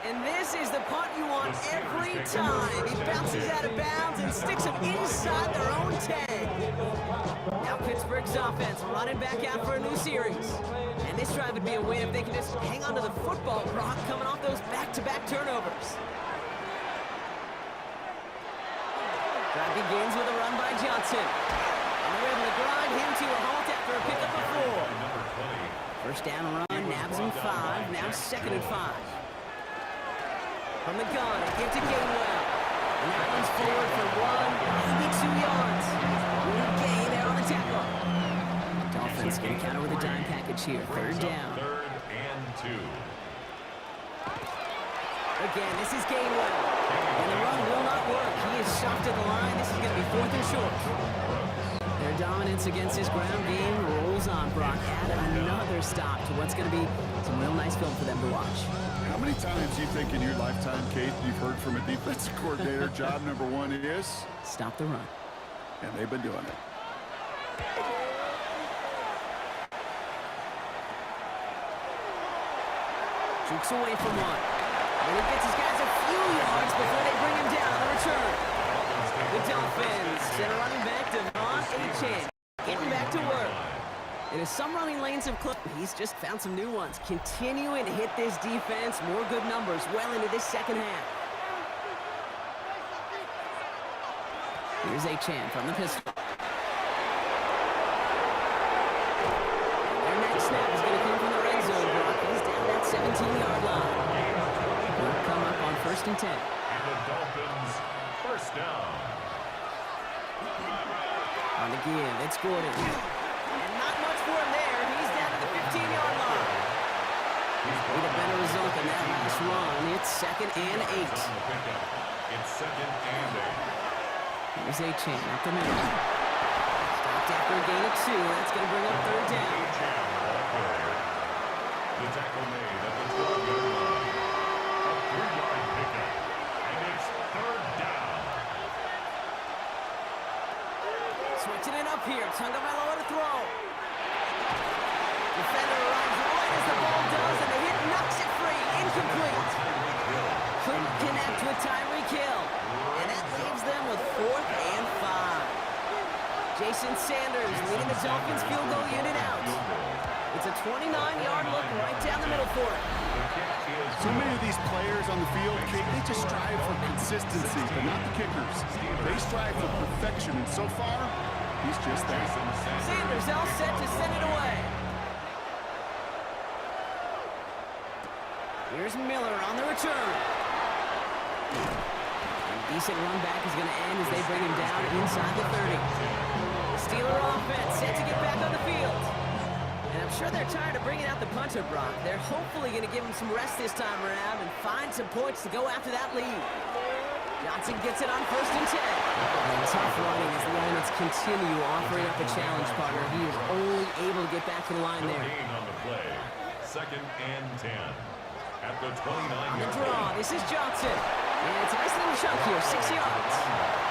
And this is the punt you want every time. He bounces out of bounds and sticks him inside their own 10. Now Pittsburgh's offense running back out for a new series. And this drive would be a win if they can just hang on to the football, Brock, coming off those back-to-back turnovers. Drive begins with a run by Johnson. And they're able to grind him to a halt after a pickup of 4. 1st down run, nabs him 5. Now 2nd and 5. From the gun, a give to Gainwell. And that one's forward for 1, maybe 2 yards. Good gain there on the tackle. Dolphins going to counter with a dime package here. 3rd down. 3rd and 2. Again, this is Gainwell. And the run will not work. He is soft at the line. This is going to be 4th and short. Their dominance against his ground game rolls on, Brock. Add another stop to what's going to be some real nice film for them to watch. How many times do you think in your lifetime, Kate, you've heard from a defensive coordinator, job number 1 is? Stop the run. And they've been doing it. Jukes away from 1. And he gets his guys a few yards before they bring him down on the return. The Dolphins send a running back to Devon Achane, getting back to work. And as some running lanes have closed, he's just found some new ones. Continuing to hit this defense, more good numbers well into this second half. Here's Achane from the pistol. And their next snap is going to come from the red zone, Brock. He's down that 17-yard line. He'll come up on 1st and 10. And the Dolphins, first down. On the give, it's Gordon. And not much for him there. He's down to the 15-yard line. Would have been a result in that last run. It's 2nd and 8. It's 2nd and 8. Here's Achane up the middle. Stopped after a gain of 2. That's going to bring up 3rd down. The tackle made at the 12-yard line. A 3-yard pickup. And it's 3rd down. Switching it up here. Tagovailoa to throw. Defender arrives right as the ball does, and the hit knocks it free. Incomplete. Couldn't connect with Tyreek Hill. And that leaves them with 4th and 5. Jason Sanders leading the Dolphins field goal unit out. It's a 29-yard look right down the middle for it. So many of these players on the field, Kate, they just strive for consistency, but not the kickers. They strive for perfection, and so far, he's just that. Sanders all set to send it away. Here's Miller on the return. A decent run back is going to end as they bring him down inside the 30. Steeler offense set to get back on the field. And I'm sure they're tired of bringing out the punter, Brock. They're hopefully going to give him some rest this time around and find some points to go after that lead. Johnson gets it on 1st and 10. And tough running as the Lions continue offering up a challenge, partner. He is only able to get back to the line there. Gain on the play. 2nd and 10. At the 29-yard The draw, this is Johnson. And it's a nice little chunk here, 6 yards.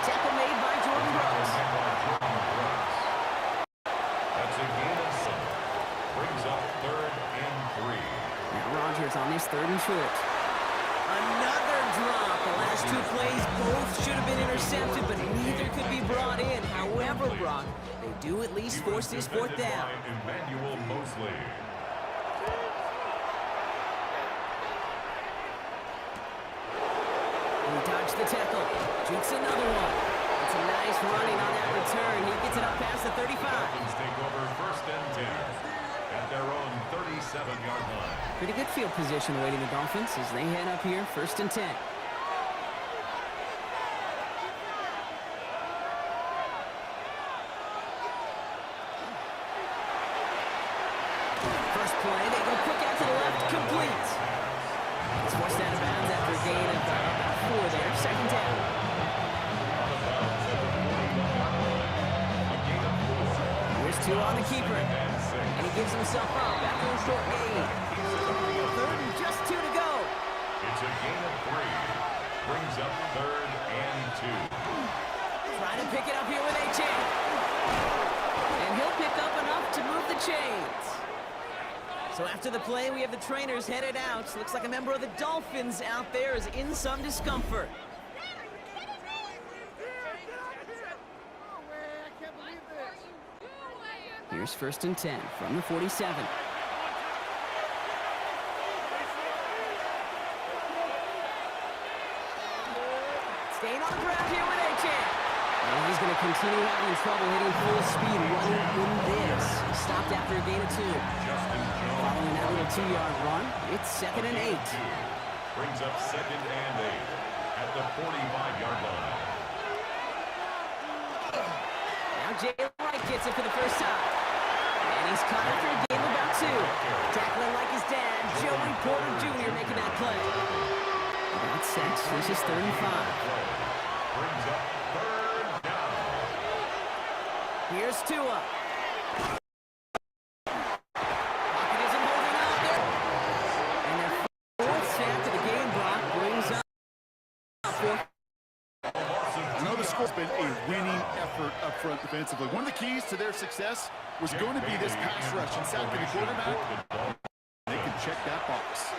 Tackle made by Jordan Brooks. That's a gain of 7. Brings up 3rd and 3. Now Rodgers on this 3rd and short. Another drop. The last 2 plays both should have been intercepted, but neither could be brought in. However, Brock, they do at least force this 4th down. Emmanuel Mosley. He dodged the tackle. Jukes another one. It's a nice running on that return. He gets it up past the 35. Dolphins take over 1st and 10 at their own 37-yard line. Pretty good field position awaiting the Dolphins as they head up here, 1st and 10. First play, they go quick out to the left, complete. It's forced out of bounds after a gain of about 4 there, 2nd down. Here's 2 on the keeper, and he gives himself up after a short gain. 3rd and just 2 to go. It's a gain of 3. Brings up 3rd and 2. Trying to pick it up here with Achane. And he'll pick up enough to move the chains. So after the play, we have the trainers headed out. Looks like a member of the Dolphins out there is in some discomfort. Here's 1st and 10 from the 47. Staying on the ground here with Achane. And he's going to continue having trouble hitting full speed running in this. Stopped after a gain of 2. Following that little 2-yard run, it's 2nd and 8. Brings up 2nd and 8 at the 45-yard line. Now Jalen Wright gets it for the first time. And he's caught after a gain of about 2. Tackling like his dad, Joey Porter Jr. making that play. About 6. This is 3rd and 5. Brings up 3rd down. Here's Tua. Pocket isn't holding out there. And their 4th snap to the game block brings up 4th. I know the score's been a winning effort up front defensively. One of the keys to their success was going to be this pass rush and sacking the quarterback. They can check that box.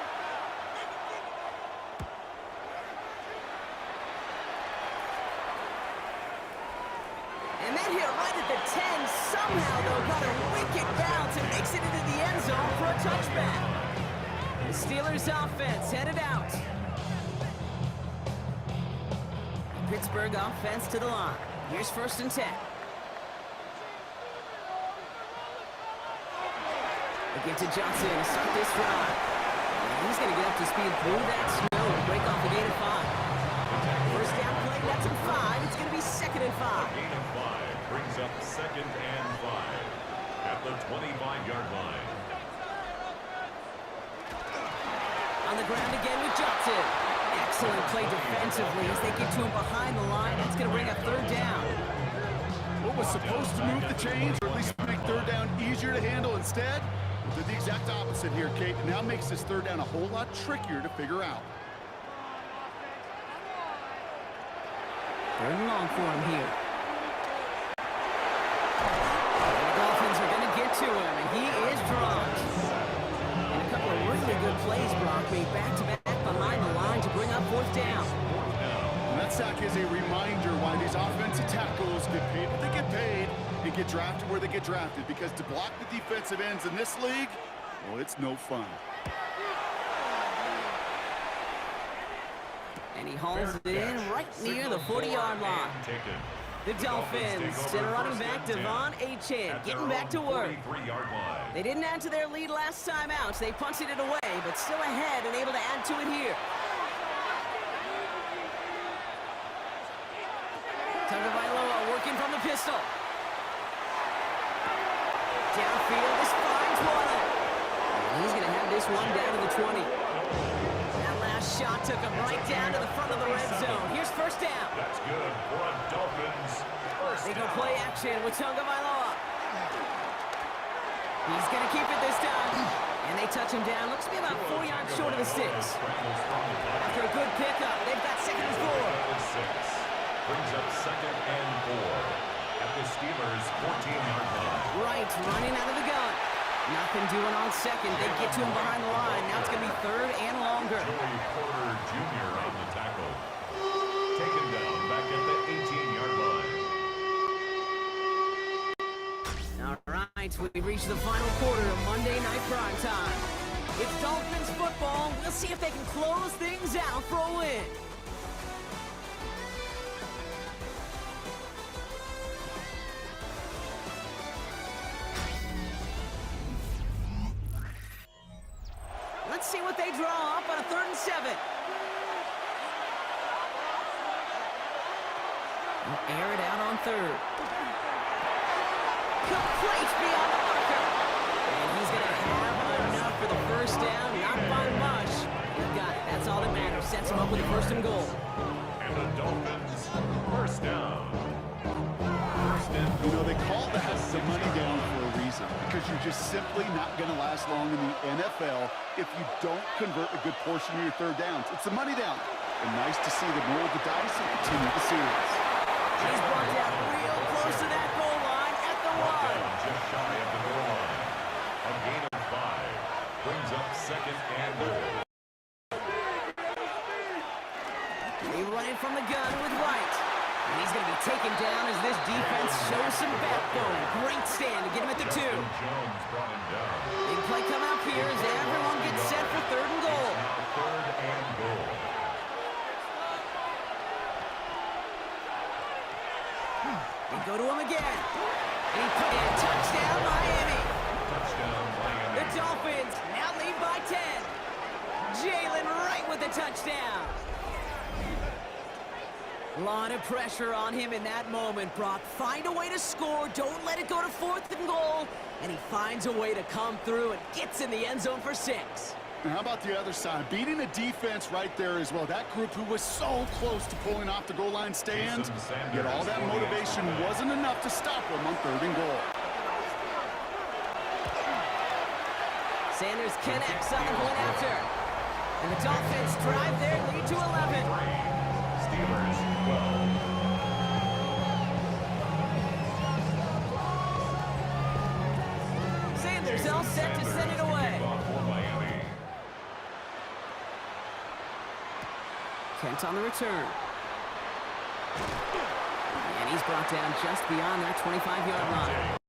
get here right at the 10. Somehow, though, got a wicked bounce and makes it into the end zone for a touchback. The Steelers offense headed out. Pittsburgh offense to the line. Here's 1st and 10. They give to Johnson to start this drive. And he's going to get up to speed through that snow and break off a gain of 5. First down play, that's a 5. It's going to be 2nd and 5. Gain of 5 brings up 2nd and 5 at the 25-yard line. On the ground again with Johnson. Excellent play defensively as they get to him behind the line. That's going to bring up 3rd down. What was supposed to move the chains, or at least make 3rd down easier to handle instead, did the exact opposite here, Kate. Now makes this 3rd down a whole lot trickier to figure out. 3rd and long for him here. The Dolphins are going to get to him, and he is dropped. And a couple of really good plays, Brock, made back-to-back behind the line to bring up 4th down. And that sack is a reminder why these offensive tackles get paid what they get paid and get drafted where they get drafted, because to block the defensive ends in this league, well, it's no fun. And he hauls it in right near the 40-yard line. The Dolphins send running back Devon Achane getting back to work. They didn't add to their lead last time out, so they punted it away, but still ahead and able to add to it here. Tagovailoa working from the pistol. Downfield, this finds Waddle. He's going to have this one down to the 20. That last shot took him right down to the front of the red zone. Here's 1st down. That's good for a Dolphins first They go down. play action with Tagovailoa. He's going to keep it this time. And they touch him down. Looks to be about 4 yards short of the 6. After a good pickup, they've got 2nd and 4. Brings up 2nd and 4 at the Steelers' 14-yard line. Right, running out of the gun. Nothing doing on 2nd. They get to him behind the line. Now it's going to be 3rd and longer. Joey Porter Jr. on the tackle. Taken down back at the 18-yard line. All right, we reach the final quarter of Monday Night Primetime. It's Dolphins football. We'll see if they can close things out for a win. Let's see what they draw up on a 3rd and 7. They'll air it out on 3rd. Complete beyond the marker. And he's going to have enough for the 1st down. Not by much. He got it. That's all that matters. Sets him up with a 1st and goal. And the Dolphins' 1st down. 1st and You know, they call that the money down for a reason, because you're just simply not going to last long in the NFL if you don't convert a good portion of your 3rd downs. It's the money down. And nice to see them roll the dice and continue the series. He's brought down real close to that goal line at the 1. just shy of the goal line. A gain of 5 brings up 2nd and goal. They run in from the gun with Wright. And he's going to be taken down as this defense shows some backbone. Great stand to get him at the 2. Jones brought him down. Big play come out here as everyone gets set for 3rd and goal. Now 3rd and goal. They go to him again. And he put in touchdown Miami. Touchdown Miami. The Dolphins now lead by 10. Jalen Wright with the touchdown. A lot of pressure on him in that moment, Brock. Find a way to score. Don't let it go to 4th and goal. And he finds a way to come through and gets in the end zone for 6. And how about the other side? Beating the defense right there as well. That group who was so close to pulling off the goal line stand, yet all that motivation wasn't enough to stop them on 3rd and goal. Sanders connects on the point after. And the Dolphins drive their lead to 11. Steelers 12. Sanders all set to send it away. For Miami. Kent on the return. And he He's brought down just beyond that 25-yard line.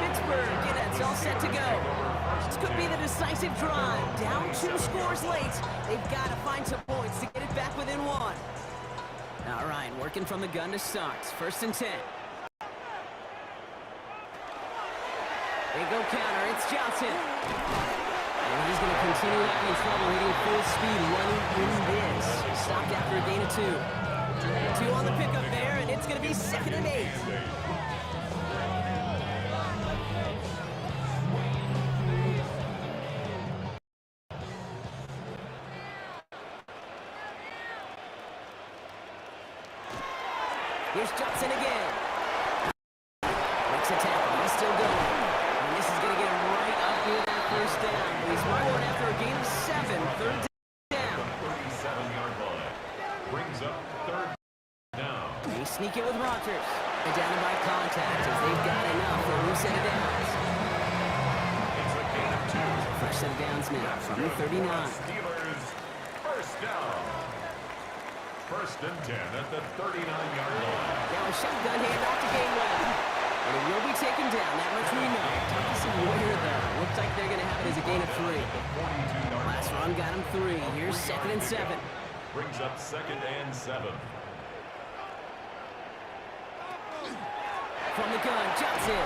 Pittsburgh, it's all set to go. This could be the decisive drive. Down 2 scores late. They've got to find some points to get it back within 1. All right, working from the gun to start. 1st and 10. They go counter. It's Johnson. And he's going to continue having trouble hitting full speed running in this. Stopped after a gain of 2. 2 on the pickup there, and it's going to be 2nd and 8. Here's Johnson again. Makes a tackle. He's still going. And this is going to get him right up near that 1st down. He's forward after a gain of 7. 3rd down. 37-yard line. Brings up 3rd down. They sneak it with Rodgers. They're down by contact as they've got enough for a new set of downs. It's a gain of 2. First set of downs now from the 39. Steelers, 1st down. 1st and 10 at the 39-yard line. Now a shotgun handoff to Gainwell. And it will be taken down. That much we know. Tough to see where, though. Looks like they're going to have it as a gain of 3. Last run got him 3. Here's 2nd and 7. Brings up 2nd and 7. From the gun, Johnson.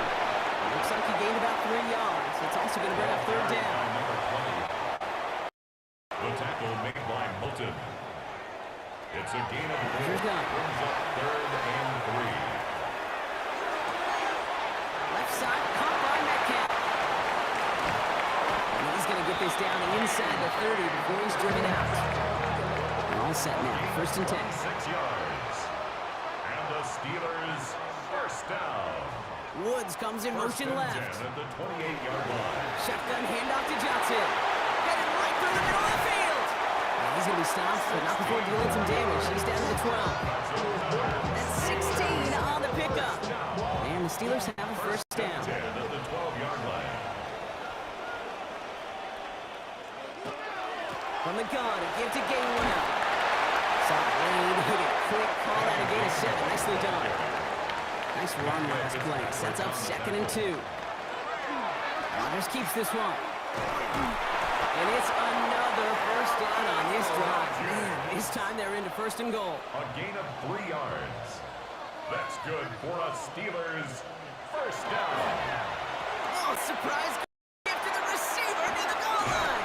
Looks like he gained about 3 yards. It's also going to bring up 3rd down. The tackle made by Moulton. It's a gain of 4. Here's Dunn. Brings up 3rd and 3. Left side, caught by Metcalf. And he's going to get this down inside the 30 before he's driven out. And all set now, 1st and 10. 6 yards. And the Steelers, 1st down. Woods comes in motion left. At the 28-yard line. Shotgun handoff to Johnson. Headed right through the middle of the field. And he's going to be stopped, but not before dealing some damage. He's down to the 12. That's 16 on the pickup. And the Steelers have a 1st down. 10 at the 12-yard line. From the gun, a give to Gainwell. Solid lane, hit it. Quick call out, a gain of 7. Nicely done. Nice run last play. Sets up 2nd and 2. Rodgers keeps this one. And it's another 1st down on this drive. Man, this time they're into 1st and goal. A gain of 3 yards. That's good for a Steelers 1st down. Oh, surprise gift to the receiver near the goal line.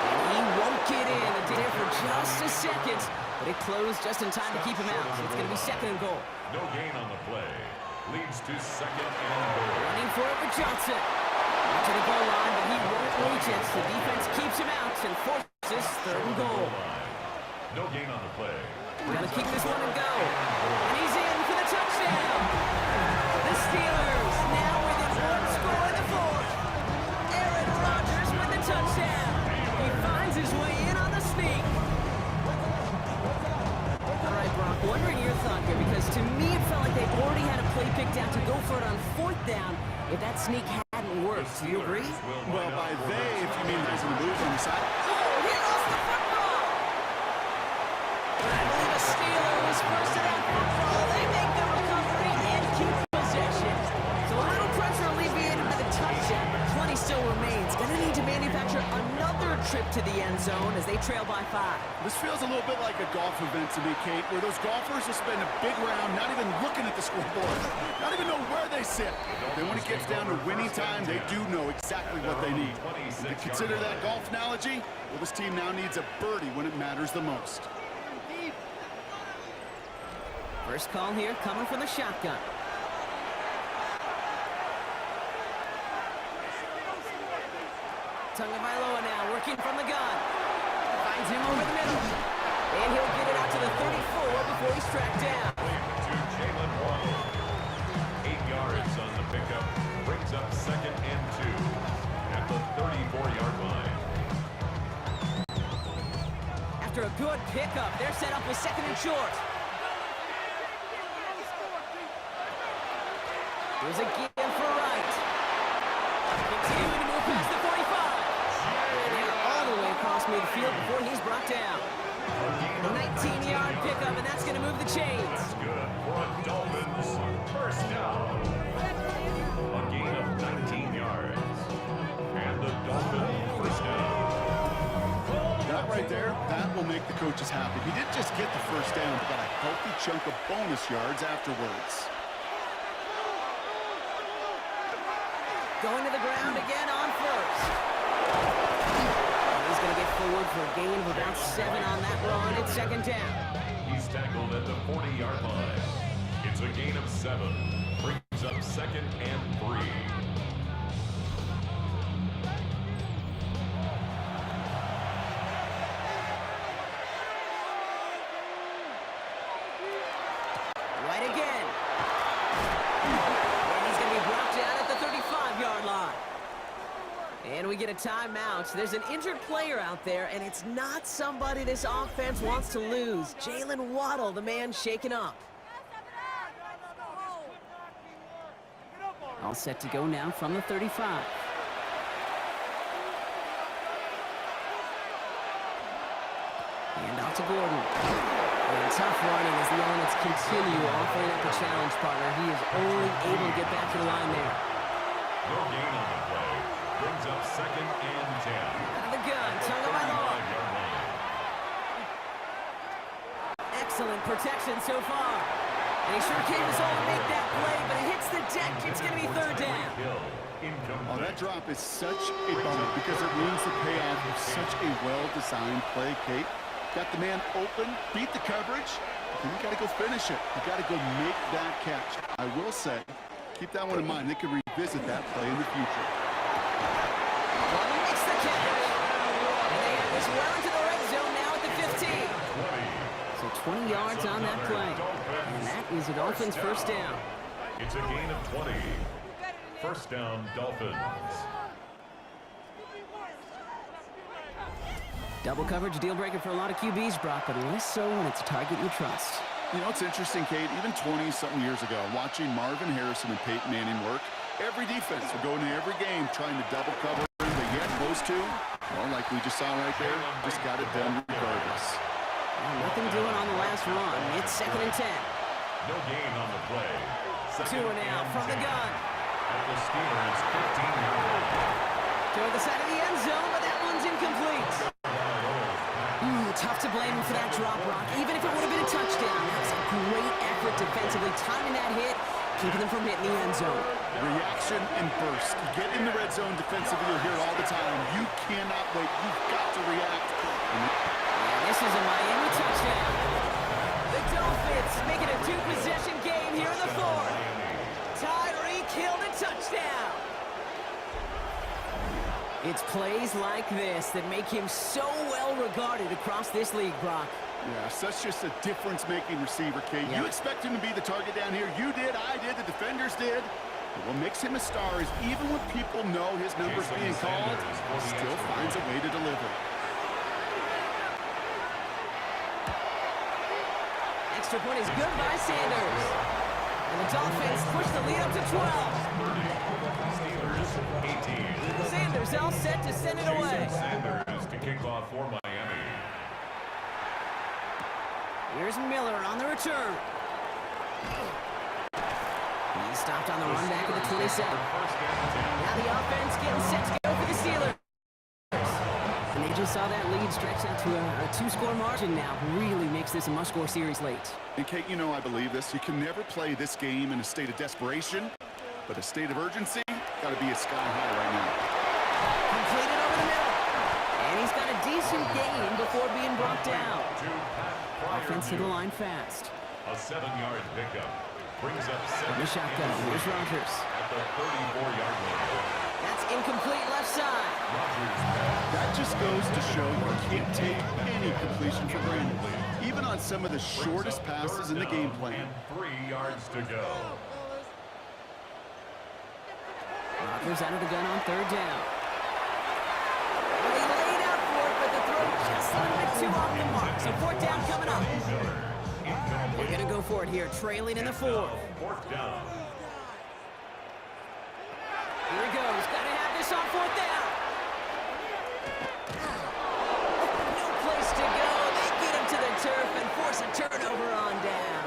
And he won't get in. It did it for just a second. But it closed just in time to keep him out. It's going to be 2nd and goal. No gain on the play. Leads to 2nd and goal. Running for it with Johnson. Out to the goal line, but he won't reach it. The defense keeps him out and forces 3rd and goal. No gain on the play. We're going to keep this one and go. And he's in for the touchdown. The Steelers now within 1 score in the 4th. Aaron Rodgers with the touchdown. He finds his way in on the sneak. All right, Brock, wondering your thought here, because to me it felt like they already had a play picked out to go for it on 4th down if that sneak hadn't worked. Do you agree? Well, by they, if you mean there's a move on the side. Oh, he lost the football! I believe a Steeler was first in that football. They make the recovery and keep possession. So a little pressure alleviated by the touchdown, but plenty still remains. Gonna need to manufacture another trip to the end zone as they trail by 5. This feels a little bit like a golf event to me, Kate, where those golfers will spend a big round not even looking at the scoreboard, not even know where they sit. Then when it gets down to winning time, they do know exactly what they need. If you consider that golf analogy, well, this team now needs a birdie when it matters the most. First call here coming from the shotgun. Tagovailoa now working from the gun. Finds him over the middle. And he'll get it out to the 34 before he's tracked down. To Jalen Waddle. 8 yards on the pickup. Brings up 2nd and 2 at the 34-yard line. After a good pickup, they're set up with 2nd and short. Here's a give for Wright. Continuing to move past the 45. And they're all the way across midfield before he's brought down. A 19-yard pickup, and that's going to move the chains. That's good for a Dolphins right there. That will make the coaches happy. He didn't just get the first down, but got a healthy chunk of bonus yards afterwards. Going to the ground again on first. He's going to get forward for a gain of about 7 on that run. It's second down. He's tackled at the 40-yard line. It's a gain of 7. Brings up second and 3. Right again. And he's going to be brought down at the 35-yard line. And we get a timeout. There's an injured player out there, and it's not somebody this offense wants to lose. Jalen Waddle, the man shaken up. All set to go now from the 35. And off to Gordon. And tough running as the elements continue offering up a challenge partner. He is only able to get back to the line there. No gain on the play. Brings up second and 10. Out of the gun, Tagovailoa. Excellent protection so far. And he sure came as all to make that play, but it hits the deck. It's going to be third down. Oh, that drop is such a bummer because it means the payoff of such a well-designed play, Kate. Got the man open, beat the coverage, then you got to go finish it. You got to go make that catch. I will say, keep that one in mind. They can revisit that play in the future. Waddle makes the catch. And they have this well into the red zone now at the 15. So 20 yards on that play. And that is a Dolphins first down. It's a gain of 20. First down, Dolphins. Double coverage, deal breaker for a lot of QBs, Brock, but less so when it's a target you trust. You know, it's interesting, Kate, even 20-something years ago, watching Marvin Harrison and Peyton Manning work, every defense would go into every game trying to double cover, but yet those two, well, like we just saw right there, just got it done regardless. Well, nothing doing on the last run. It's second and 10. No gain on the play. Two and out from the gun. At the Steelers' 15-yard line. Toward the side of the end zone, but that one's incomplete. Tough to blame him for that drop, Rock. Even if it would have been a touchdown, that's a great effort defensively, timing that hit, keeping them from hitting the end zone. Reaction and burst. You get in the red zone defensively, you'll hear it all the time. You cannot wait. You've got to react. And this is a Miami touchdown. The Dolphins make it a two-possession game here in the fourth. Tyreek Hill a touchdown. It's plays like this that make him so well regarded across this league, Brock. Yeah, such just a difference-making receiver, Kate. Yeah. You expect him to be the target down here. You did, I did, the defenders did. But what makes him a star is even when people know his number's being called, he still finds a way to deliver. Extra point is good by Sanders. And the Dolphins push the lead up to 12. Steelers, 18. Sanders all set to send it away. Sanders to kick off for Miami. Here's Miller on the return. He stopped on the run back at the 27. Now the offense getting set to go for the Steelers. And they just saw that lead stretch out to a two-score margin now. Really makes this a must-score series late. And Kate, you know I believe this. You can never play this game in a state of desperation, but a state of urgency got to be a sky high right now. Completed over the middle. And he's got a decent gain before being brought down. Offense to the line fast. A 7-yard pickup. Brings up From the shotgun, here's Rodgers. at the 34-yard line. That's incomplete left side. That just goes to show you can't take any completion for granted. Even on some of the shortest passes in the game plan. And 3 yards to go. Rodgers out of the gun on third down. Well, he laid out for it, but the throw just a little bit too off the mark. So fourth down coming up. They're going to go for it here, trailing in the fourth. Fourth down. Here he goes. Got to have this on fourth down. No place to go. They get him to the turf and force a turnover on down.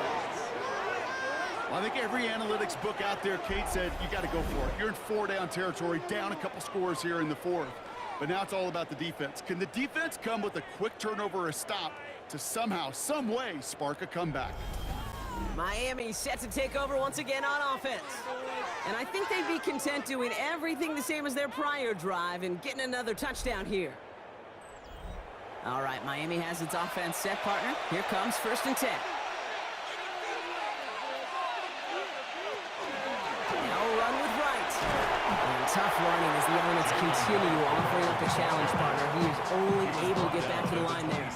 Well, I think every analytics book out there, Kate said, you got to go for it. You're in 4-down territory, down a couple scores here in the fourth. But now it's all about the defense. Can the defense come with a quick turnover or a stop to somehow, some way, spark a comeback? Miami set to take over once again on offense. And I think they'd be content doing everything the same as their prior drive and getting another touchdown here. All right, Miami has its offense set, partner. Here comes 1st and 10. Now run with right. And tough running as the elements continue offering up the challenge, partner. He is only able to get back to the line there.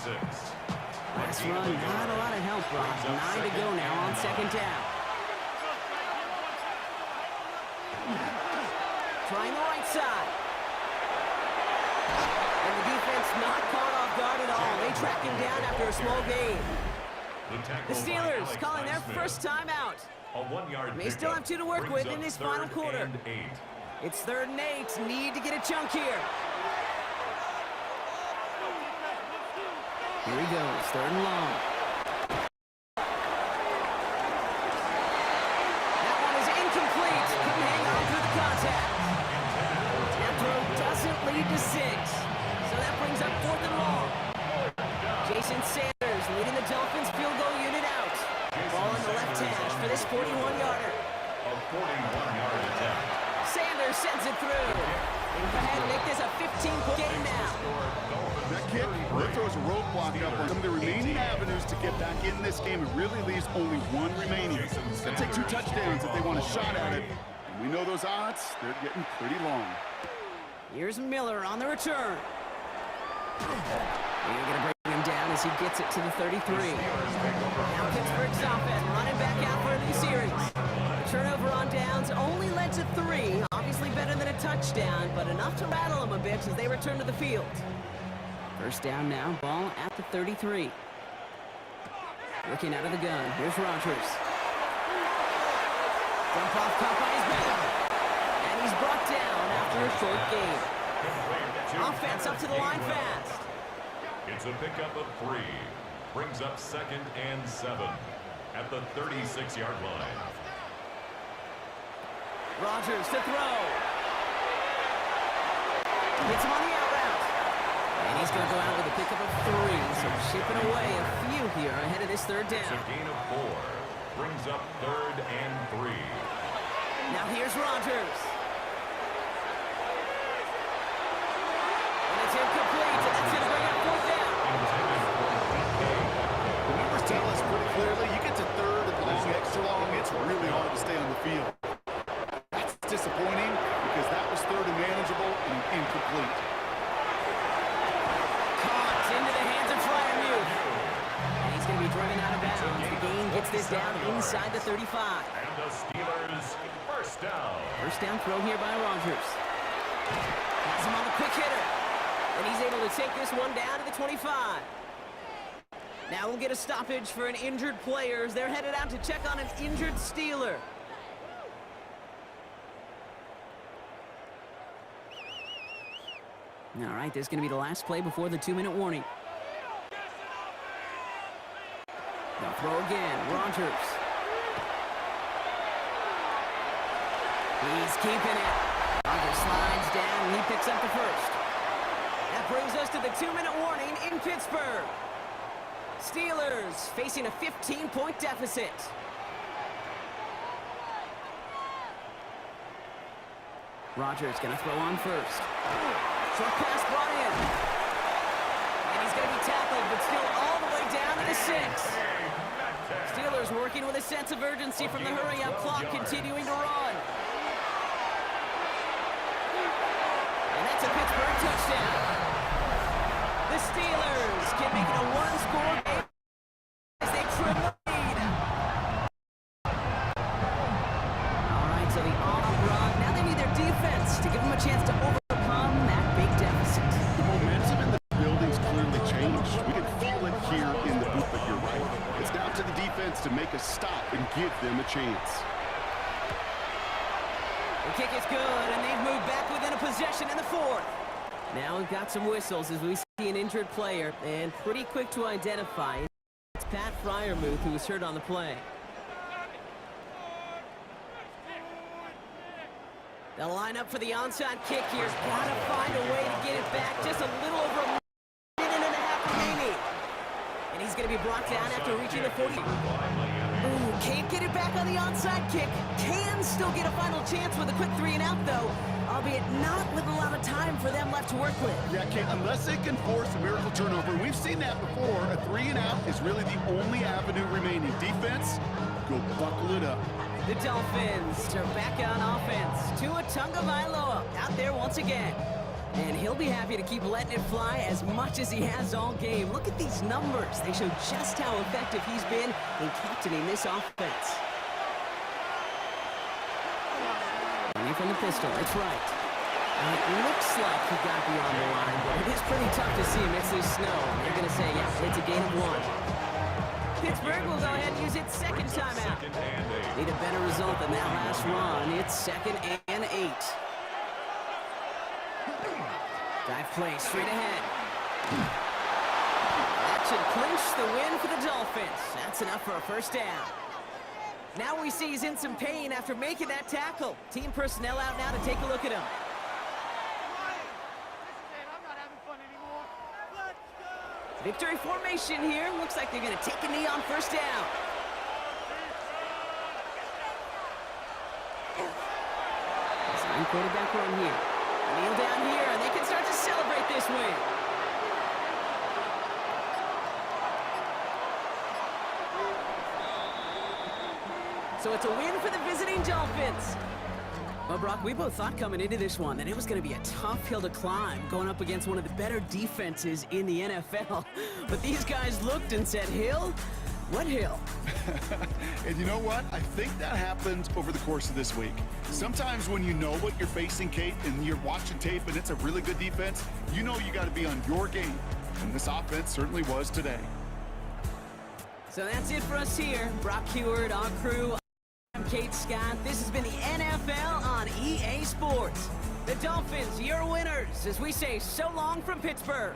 Last run, not a lot of help, Rob. 9 to go now on 2nd down. Trying the right side. And the defense not caught off guard at all. They track him down after a small gain. The Steelers calling their first time out. May still have 2 to work with in this final quarter. It's 3rd and 8. Need to get a chunk here. Here he goes, 3rd and long. That one is incomplete. Couldn't hang on through the contact. That throw doesn't lead to 6. So that brings up 4th and long. Jason Sanders leading the Dolphins field goal unit out. Ball in the left hash for this 41-yarder. A 41-yard attempt. Sanders sends it through. And go ahead and make this a 15-point game now. That kick, that throws a roadblock up on some of the remaining avenues to get back in this game. It really leaves only 1 remaining. It's going to take 2 touchdowns if they want a shot at it. And we know those odds, they're getting pretty long. Here's Miller on the return. They're going to bring him down as he gets it to the 33. Now Pittsburgh's offense running back out for a new series. The turnover on downs only led to 3. Obviously better than a touchdown, but enough to rattle them a bit as they return to the field. 1st down now, ball at the 33. Looking out of the gun, here's Rodgers. Dump off caught by his back. And he's brought down after a short gain. Offense up to the line fast. It's a pickup of 3. Brings up 2nd and 7 at the 36-yard line. Rodgers to throw. Hits him on the out route. And he's going to go out with a pickup of 3. So shipping away a few here ahead of this 3rd down. It's a gain of 4. Brings up 3rd and 3. Now here's Rodgers. And it's incomplete. And that's going to bring up 4th down. The numbers tell us pretty clearly, you get to 3rd and long, extra long, it's really hard to stay on the field. That's disappointing because that was 3rd and manageable and incomplete. Caught into the hands of Fryermuth. And he's going to be driven out of bounds. The gain gets this down inside the 35. And the Steelers, 1st down. 1st down throw here by Rodgers. Has him on the quick hitter. And he's able to take this one down to the 25. Now we'll get a stoppage for an injured player as they're headed out to check on an injured Steeler. All right, this is going to be the last play before the 2-minute warning. They'll throw again, Rodgers. He's keeping it. Rodgers slides down, and he picks up the 1st. That brings us to the 2-minute warning in Pittsburgh. Steelers facing a 15-point deficit. Rodgers going to throw on 1st. Short pass brought in. And he's going to be tackled, but still all the way down to the 6. Steelers working with a sense of urgency from the hurry-up clock, continuing to run. And that's a Pittsburgh touchdown. The Steelers can make it a 1-score game as they trim the lead. All right, so the on-run. Now they need their defense to give them a chance to overcome that big deficit. The momentum in the building's clearly changed. We can feel it here in the booth, but you're right. It's down to the defense to make a stop and give them a chance. The kick is good, and they've moved back within a possession in the 4th. Now we've got some whistles as we see an injured player, and pretty quick to identify. It's Pat Fryermuth who was hurt on the play. They'll line up for the onside kick here. Gotta find a way to get it back. going to be brought down after reaching the 40. Ooh, can't get it back on the onside kick. Can still get a final chance with a quick 3-and-out, though, albeit not with a lot of time for them left to work with. Yeah, Kate, unless they can force a miracle turnover, and we've seen that before, a 3-and-out is really the only avenue remaining. Defense, go buckle it up. The Dolphins are back on offense. Tua Tagovailoa out there once again. And he'll be happy to keep letting it fly as much as he has all game. Look at these numbers. They show just how effective he's been in captaining this offense. Away from the pistol, that's right. And it looks like he got beyond the line, but it is pretty tough to see amidst this snow. They're going to say, yeah, it's a gain of 1. Pittsburgh will go ahead and use its second timeout. Need a better result than that last run. It's 2nd and 8. Dive play straight ahead. That should clinch the win for the Dolphins. That's enough for a first down. Now we see he's in some pain after making that tackle. Team personnel out now to take a look at him. Victory formation here. Looks like they're going to take a knee on first down. Design quarterback run here. Kneel down here, and they can start to celebrate this win. So it's a win for the visiting Dolphins. Well, Brock, we both thought coming into this one that it was going to be a tough hill to climb going up against one of the better defenses in the NFL. But these guys looked and said, hill? What hill? And you know what? I think that happens over the course of this week. Sometimes when you know what you're facing, Kate, and you're watching tape and it's a really good defense, you know you got to be on your game. And this offense certainly was today. So that's it for us here. Brock Heward, our crew. I'm Kate Scott. This has been the NFL on EA Sports. The Dolphins, your winners, as we say so long from Pittsburgh.